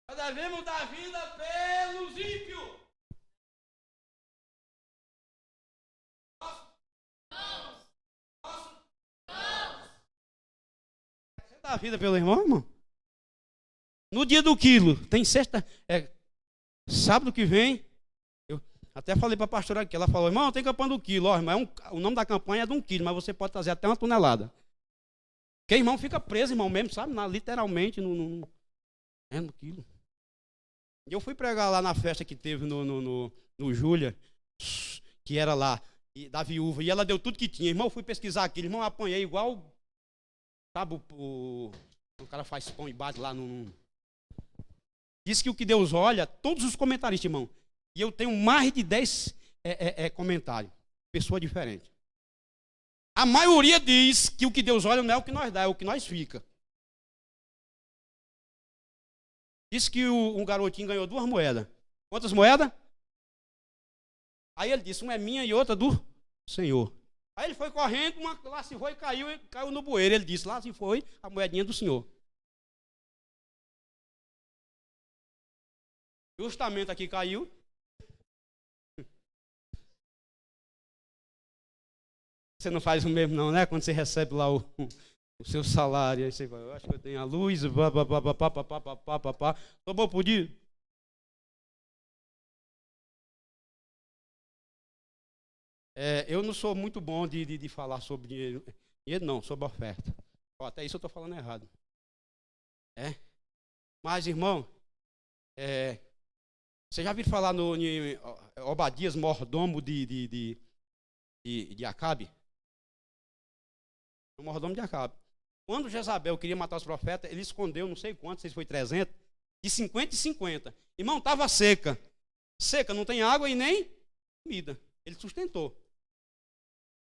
Nós devemos dar vida pelos ímpios. Você dá a vida pelo irmão, irmão? No dia do quilo, tem sexta, sábado que vem, eu até falei para a pastora aqui, ela falou: irmão, tem campanha do quilo, ó, irmão, o nome da campanha é de 1 quilo, mas você pode trazer até 1 tonelada. Porque irmão fica preso, irmão, mesmo, sabe, literalmente no quilo. E eu fui pregar lá na festa que teve no Júlia, que era lá, da viúva, e ela deu tudo que tinha. Irmão, eu fui pesquisar aquilo, irmão, eu apanhei igual, sabe, o cara faz pão e bate lá no... Diz que o que Deus olha, todos os comentaristas, irmão, e eu tenho mais de 10 comentários, pessoa diferente. A maioria diz que o que Deus olha não é o que nós dá, é o que nós fica. Diz que um garotinho ganhou 2 moedas. Quantas moedas? Aí ele disse: uma é minha e outra do Senhor. Aí ele foi correndo, uma lá se foi e caiu no bueiro. Ele disse: lá se foi a moedinha do Senhor. Justamente aqui caiu. Você não faz o mesmo não, né? Quando você recebe lá o seu salário, aí você vai: eu acho que eu tenho a luz, tô bom por dia? Eu não sou muito bom de falar sobre dinheiro. Dinheiro não, sobre oferta. Até isso eu estou falando errado. Mas, irmão, você já viu falar no Obadias, mordomo de Acabe? O mordomo de Acabe. Quando Jezabel queria matar os profetas, ele escondeu não sei quantos, não sei se foi 300, de 50 e 50. Irmão, estava seca. Seca, não tem água e nem comida. Ele sustentou.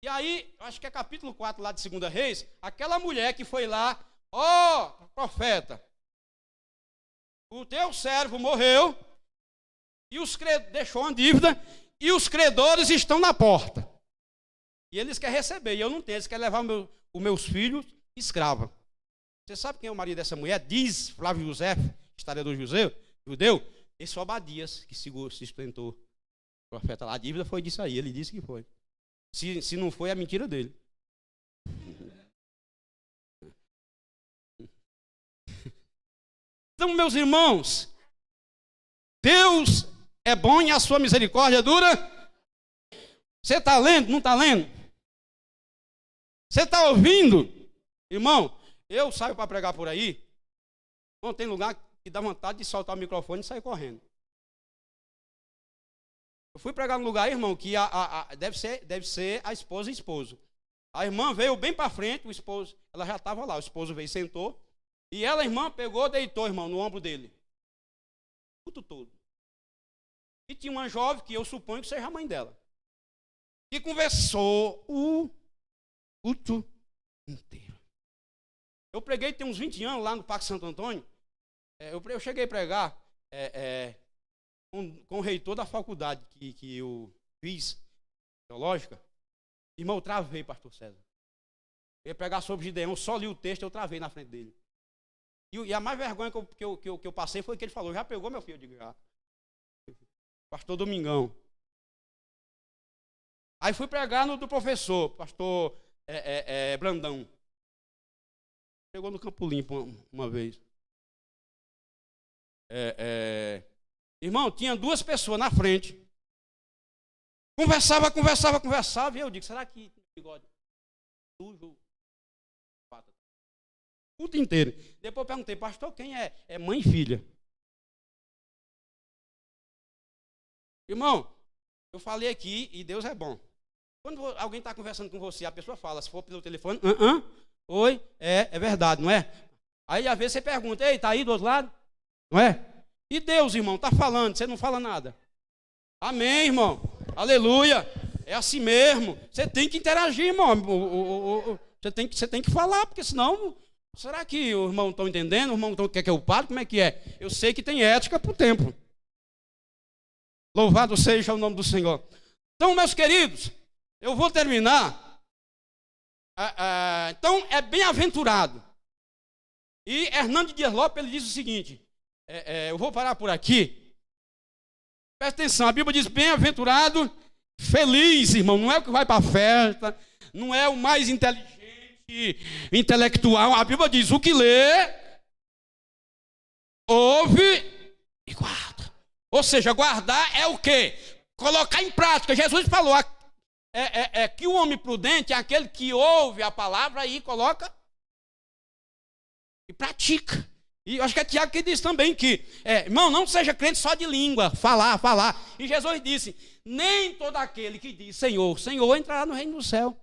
E aí, acho que é capítulo 4 lá de 2 Reis, aquela mulher que foi lá: ó, profeta, o teu servo morreu, e deixou uma dívida, e os credores estão na porta. E eles querem receber, e eu não tenho, eles querem levar os meus filhos escravos. Você sabe quem é o marido dessa mulher? Diz Flávio José, historiador judeu, esse Obadias que se sustentou. O profeta lá, a dívida foi disso aí, ele disse que foi. Se não foi, é mentira dele. Então, meus irmãos, Deus é bom e a sua misericórdia dura. Você está lendo? Não está lendo? Você está ouvindo? Irmão, eu saio para pregar por aí, não tem lugar que dá vontade de soltar o microfone e sair correndo. Eu fui pregar num lugar, irmão, que deve ser a esposa e esposo. A irmã veio bem para frente, o esposo, ela já estava lá, o esposo veio e sentou, e ela, irmã, pegou, deitou, irmão, no ombro dele. culto todo. E tinha uma jovem, que eu suponho que seja a mãe dela, que conversou o culto inteiro. Eu preguei tem uns 20 anos lá no Parque Santo Antônio. Eu cheguei a pregar com o reitor da faculdade que eu fiz, teológica. Irmão, eu travei, pastor César. Eu ia pregar sobre Gideão, só li o texto, eu travei na frente dele. E a mais vergonha que eu passei foi que ele falou: já pegou, meu filho? Eu digo: já. Pastor Domingão. Aí fui pregar no do professor, pastor Brandão. Pegou no Campo Limpo uma vez. Irmão, tinha 2 pessoas na frente. Conversava. E eu digo: será que bigode sujo? O culto inteiro. Depois eu perguntei: pastor, quem é? É mãe e filha. Irmão, eu falei aqui e Deus é bom. Quando alguém está conversando com você, a pessoa fala, se for pelo telefone, oi, é verdade, não é? Aí às vezes você pergunta: ei, está aí do outro lado? Não é? E Deus, irmão, está falando, você não fala nada. Amém, irmão. Aleluia. É assim mesmo. Você tem que interagir, irmão. Você tem que falar, porque senão... Será que o irmão está entendendo? O irmão quer que eu pare? Como é que é? Eu sei que tem ética para o templo. Louvado seja o nome do Senhor. Então, meus queridos, eu vou terminar. Então, é bem-aventurado. E Hernando Dias Lopes, ele diz o seguinte, eu vou parar por aqui. Presta atenção, a Bíblia diz: bem-aventurado, feliz, irmão. Não é o que vai para a festa, não é o mais inteligente, intelectual. A Bíblia diz: o que lê, ouve e guarda. Ou seja, guardar é o quê? Colocar em prática. Jesus falou que o homem prudente é aquele que ouve a palavra e coloca e pratica. E eu acho que é Tiago que diz também que, irmão, não seja crente só de língua, falar. E Jesus disse: nem todo aquele que diz Senhor, Senhor entrará no reino do céu.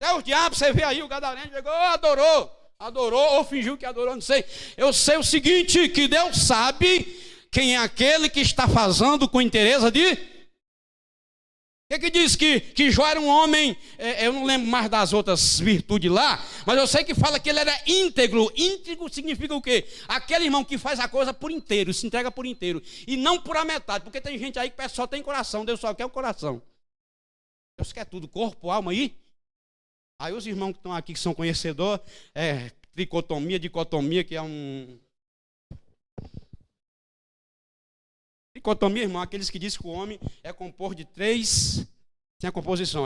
Até o diabo, você vê aí, o gadareno chegou, adorou ou fingiu que adorou, não sei. Eu sei o seguinte, que Deus sabe quem é aquele que está fazendo com interesse de... O que diz que Jó era um homem, eu não lembro mais das outras virtudes lá, mas eu sei que fala que ele era íntegro. Íntegro significa o quê? Aquele irmão que faz a coisa por inteiro, se entrega por inteiro, e não por a metade, porque tem gente aí que só tem coração, Deus só quer o coração. Deus quer tudo, corpo, alma aí. Aí os irmãos que estão aqui, que são conhecedores, tricotomia, dicotomia, que é um... Tricotomia, irmão, aqueles que dizem que o homem é composto de 3, tem a composição,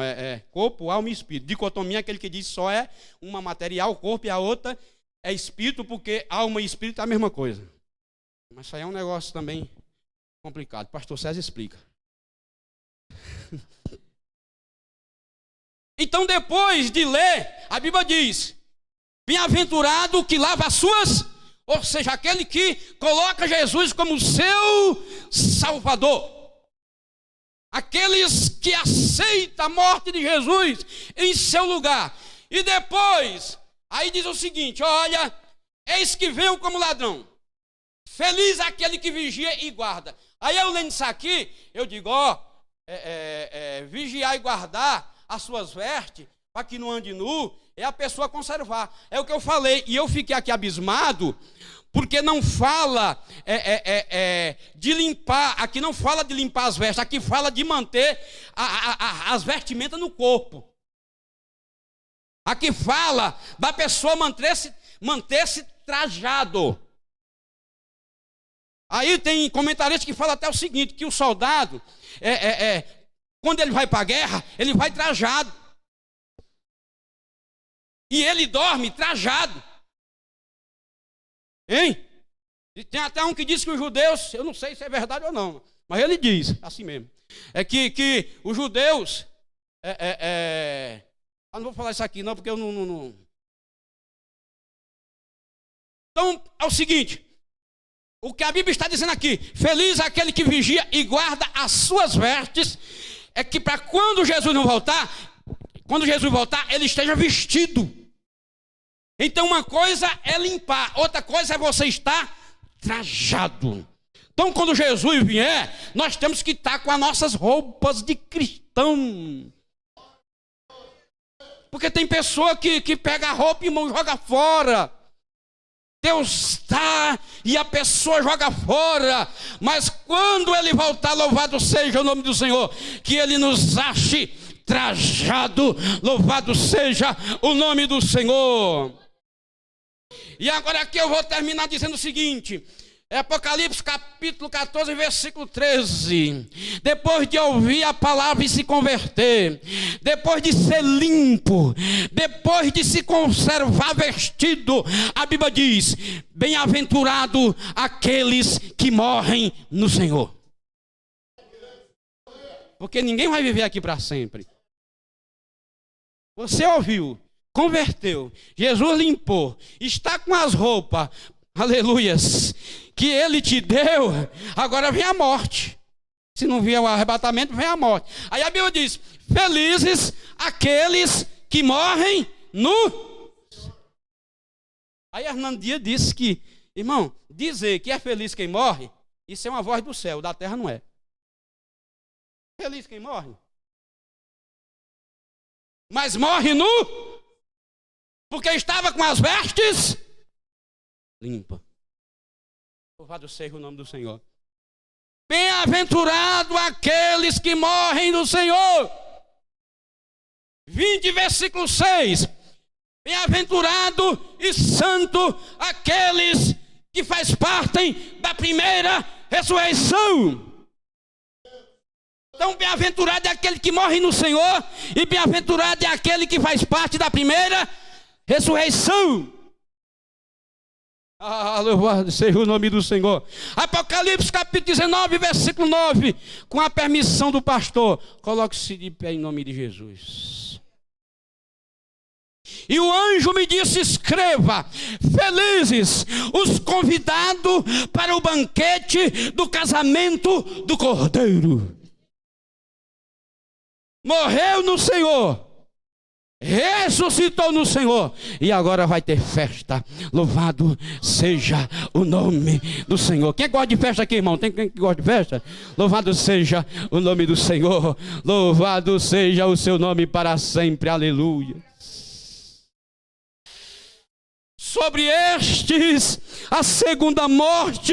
corpo, alma e espírito. Dicotomia é aquele que diz só é uma material, corpo, e a outra é espírito, porque alma e espírito é a mesma coisa. Mas isso aí é um negócio também complicado. Pastor César explica. Então, depois de ler, a Bíblia diz: bem-aventurado o que lava as suas, ou seja, aquele que coloca Jesus como seu Salvador. Aqueles que aceitam a morte de Jesus em seu lugar. E depois, aí diz o seguinte: olha, eis que venho como ladrão. Feliz aquele que vigia e guarda. Aí eu lendo isso aqui, eu digo, vigiar e guardar as suas vestes, para que não ande nu, é a pessoa conservar. É o que eu falei, e eu fiquei aqui abismado, porque não fala de limpar, aqui não fala de limpar as vestes, aqui fala de manter as vestimentas no corpo. Aqui fala da pessoa manter-se trajado. Aí tem comentarista que fala até o seguinte, que o soldado, quando ele vai para a guerra, ele vai trajado. E ele dorme trajado. Hein? E tem até um que diz que os judeus, eu não sei se é verdade ou não, mas ele diz, assim mesmo, que os judeus, eu não vou falar isso aqui não, porque eu não... Então, é o seguinte, o que a Bíblia está dizendo aqui: feliz aquele que vigia e guarda as suas vestes, é que para quando Jesus voltar, ele esteja vestido. Então uma coisa é limpar, outra coisa é você estar trajado. Então quando Jesus vier, nós temos que estar com as nossas roupas de cristão. Porque tem pessoa que pega a roupa e joga fora. Deus está e a pessoa joga fora. Mas quando ele voltar, louvado seja o nome do Senhor, que ele nos ache trajado, louvado seja o nome do Senhor. E agora aqui eu vou terminar dizendo o seguinte: Apocalipse capítulo 14, versículo 13. Depois de ouvir a palavra e se converter, depois de ser limpo, depois de se conservar vestido, a Bíblia diz: bem-aventurado aqueles que morrem no Senhor. Porque ninguém vai viver aqui para sempre. Você ouviu, converteu, Jesus limpou, está com as roupas, aleluias, que ele te deu, agora vem a morte. Se não vier o arrebatamento, vem a morte. Aí a Bíblia diz: felizes aqueles que morrem no... Aí Hernando Dias disse que, irmão, dizer que é feliz quem morre, isso é uma voz do céu, da terra não é. Feliz quem morre. Mas morre nu, porque estava com as vestes limpa. Louvado seja o nome do Senhor. Bem-aventurado aqueles que morrem no Senhor. 20, versículo 6. Bem-aventurado e santo aqueles que faz parte da primeira ressurreição. Então, bem-aventurado é aquele que morre no Senhor, e bem-aventurado é aquele que faz parte da primeira ressurreição. Louvado seja o nome do Senhor. Apocalipse capítulo 19, versículo 9. Com a permissão do pastor, coloque-se de pé em nome de Jesus. E o anjo me disse: escreva: felizes os convidados para o banquete do casamento do Cordeiro. Morreu no Senhor, ressuscitou no Senhor, e agora vai ter festa. Louvado seja o nome do Senhor. Quem gosta de festa aqui, irmão? Tem quem gosta de festa? Louvado seja o nome do Senhor. Louvado seja o seu nome para sempre. Aleluia. Sobre estes, a segunda morte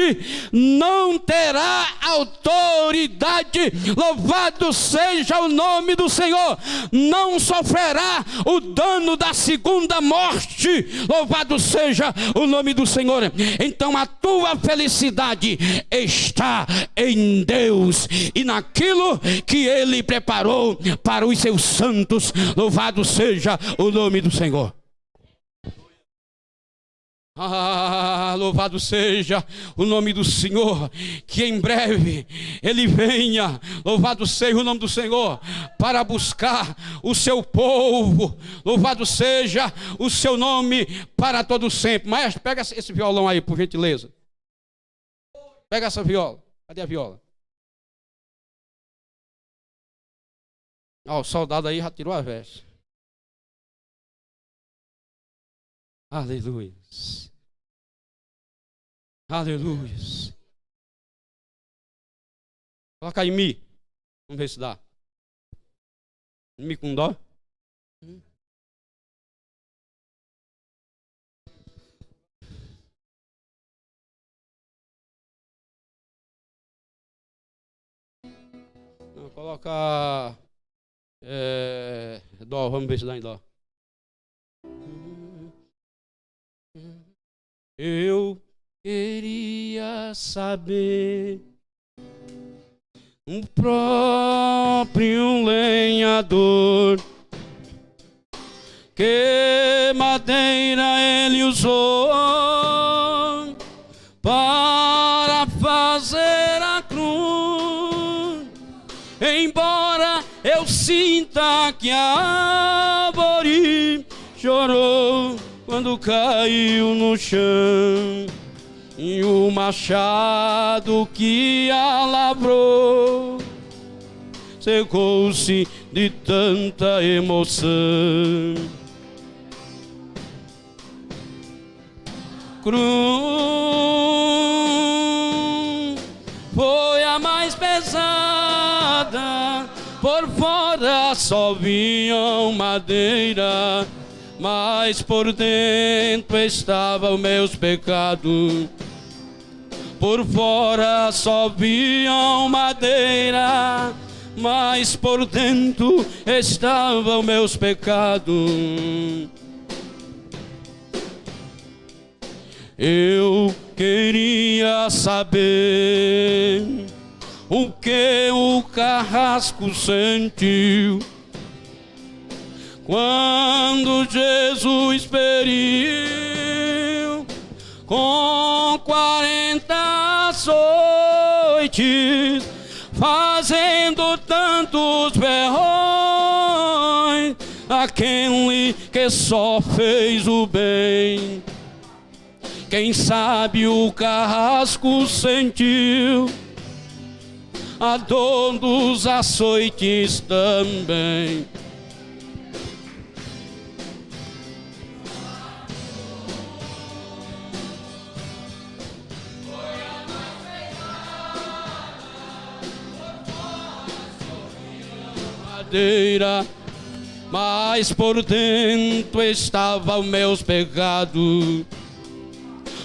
não terá autoridade. Louvado seja o nome do Senhor. Não sofrerá o dano da segunda morte. Louvado seja o nome do Senhor. Então a tua felicidade está em Deus e naquilo que Ele preparou para os seus santos. Louvado seja o nome do Senhor. Louvado seja o nome do Senhor, que em breve Ele venha, louvado seja o nome do Senhor, para buscar o seu povo. Louvado seja o seu nome para todo sempre. Maestro, pega esse violão aí, por gentileza. Pega essa viola. Cadê a viola? O soldado aí já tirou a veste. Aleluia. Aleluia. Coloca em Mi. Vamos ver se dá. Mi com dó. Não, coloca dó. Vamos ver se dá em dó. Eu queria saber, um próprio lenhador, que madeira ele usou para fazer a cruz. Embora eu sinta que a árvore chorou quando caiu no chão, e o machado que a lavrou secou-se de tanta emoção. cruz foi a mais pesada. Por fora só vinham madeira, mas por dentro estavam meus pecados. Por fora só vinham madeira, mas por dentro estavam meus pecados. Eu queria saber o que o carrasco sentiu quando Jesus feriu com 40 açoites, fazendo tantos berrões, aquele que só fez o bem. Quem sabe o carrasco sentiu a dor dos açoites também. Madeira, mas por dentro estavam meus pecados.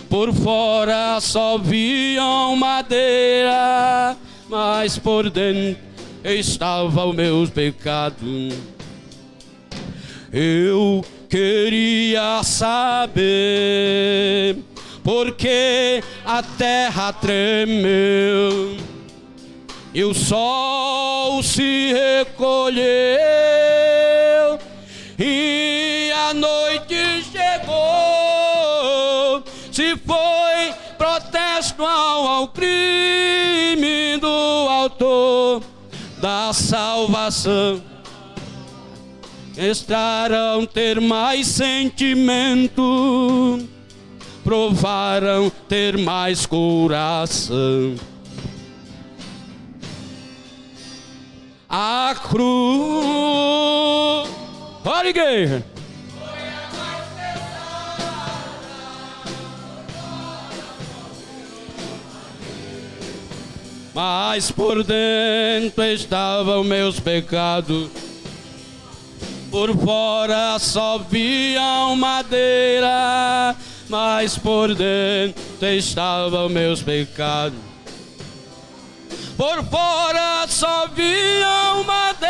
Por fora só viam madeira, mas por dentro estavam meus pecados. Eu queria saber por que a terra tremeu e o sol se recolheu e a noite chegou. Se foi protesto ao crime do autor da salvação, estarão ter mais sentimento, provaram ter mais coração. A cruz, olha igreja, mas por dentro estavam meus pecados. Por fora só viam madeira, mas por dentro estavam meus pecados. Por fora só viam madeira,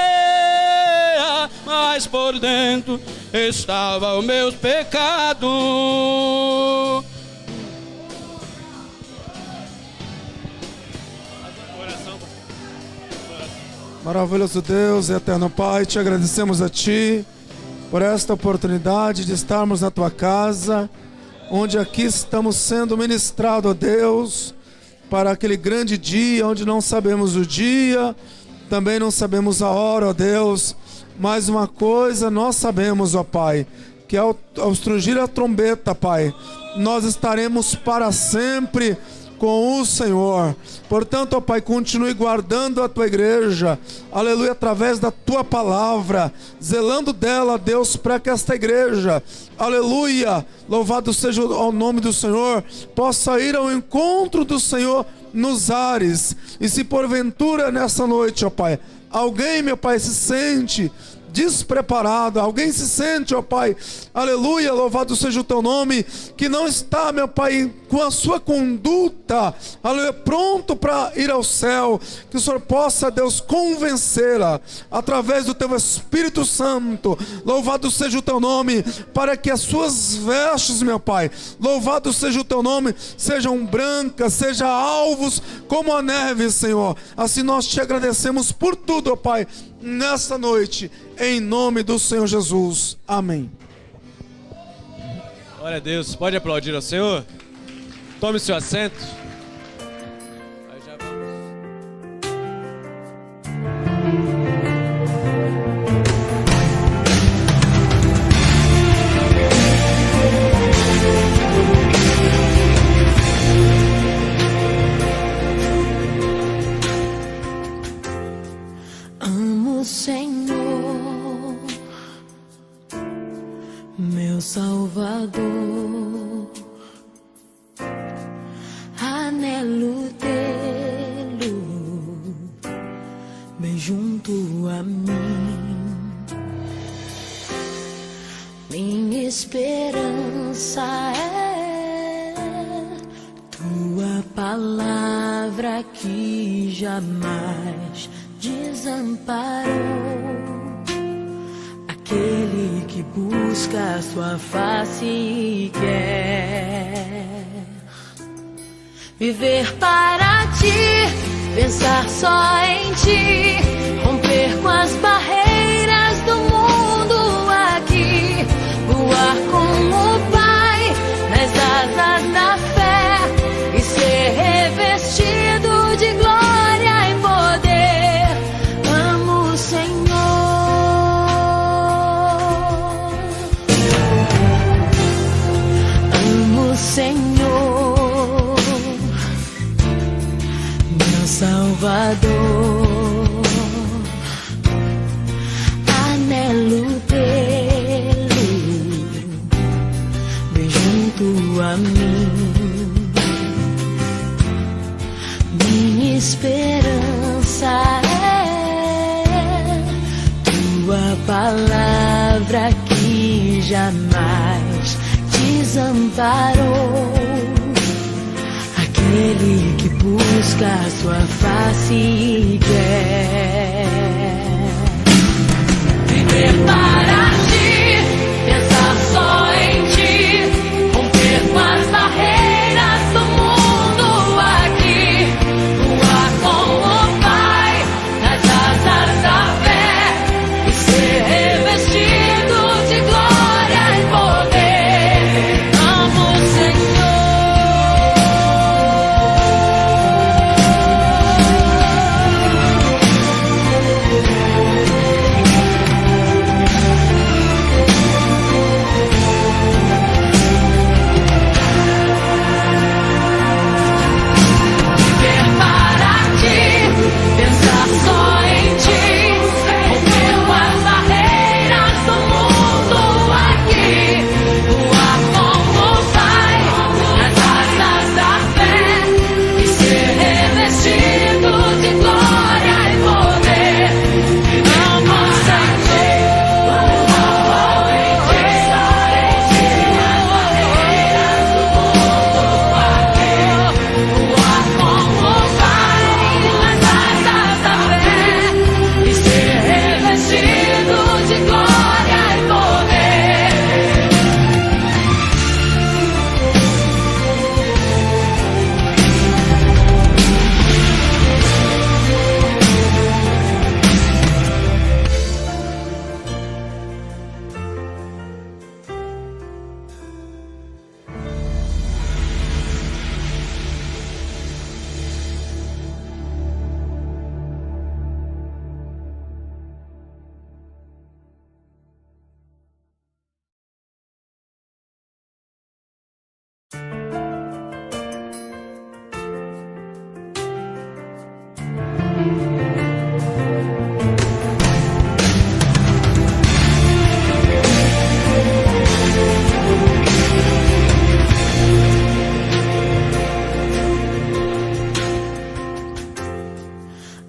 mas por dentro estavam meus pecados. Maravilhoso Deus e eterno Pai, te agradecemos a Ti por esta oportunidade de estarmos na Tua casa, onde aqui estamos sendo ministrados, ó Deus, para aquele grande dia onde não sabemos o dia, também não sabemos a hora, ó Deus, mas uma coisa nós sabemos, ó Pai, que ao estrugir a trombeta, Pai, nós estaremos para sempre com o Senhor. Portanto, ó Pai, continue guardando a Tua igreja, aleluia, através da Tua palavra, zelando dela, Deus, para que esta igreja, aleluia, louvado seja o nome do Senhor, possa ir ao encontro do Senhor nos ares. E se porventura nessa noite, ó Pai, alguém, meu Pai, se sente despreparado, alguém se sente, ó Pai, aleluia, louvado seja o Teu nome, que não está, meu Pai, com a sua conduta, aleluia, pronto para ir ao céu, que o Senhor possa, Deus, convencê-la através do Teu Espírito Santo, louvado seja o Teu nome, para que as suas vestes, meu Pai, louvado seja o Teu nome, sejam brancas, sejam alvos como a neve, Senhor. Assim nós te agradecemos por tudo, ó Pai, nessa noite, em nome do Senhor Jesus. Amém. Glória a Deus. Pode aplaudir ao Senhor? Tome seu assento. Aí já vamos. Amo o Senhor, meu Salvador. anelo tê-lo bem junto a mim. Minha esperança é tua palavra que jamais desamparou. Aquele que busca a sua face e quer viver para ti, pensar só em ti, romper com as barreiras do mundo aqui, voar com o Pai nas asas da fé e ser revestido de glória e poder. Amo o Senhor, amo o Senhor, meu Salvador. Anelo tê-lo bem junto a mim. Minha esperança é tua palavra que jamais desamparou. Aquele que busca a sua face e quer viver para ti, pensar só em ti, romper com as barreiras do mundo aqui, voar com o Pai nas asas da fé e ser revestido de glória e poder. Amo o Senhor. Viver para ti, pensar só em ti, romper com as barreiras do mundo aqui, voar com o Pai nas asas da fé e ser revestido de glória e poder.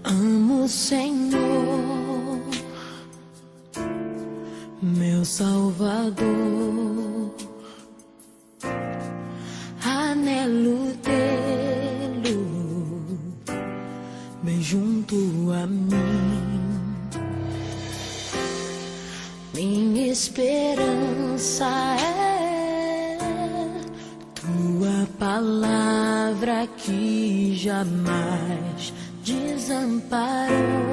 Amo o Senhor, meu Salvador. Anelo tê-lo bem junto a mim. Minha esperança é tua palavra que jamais desamparou.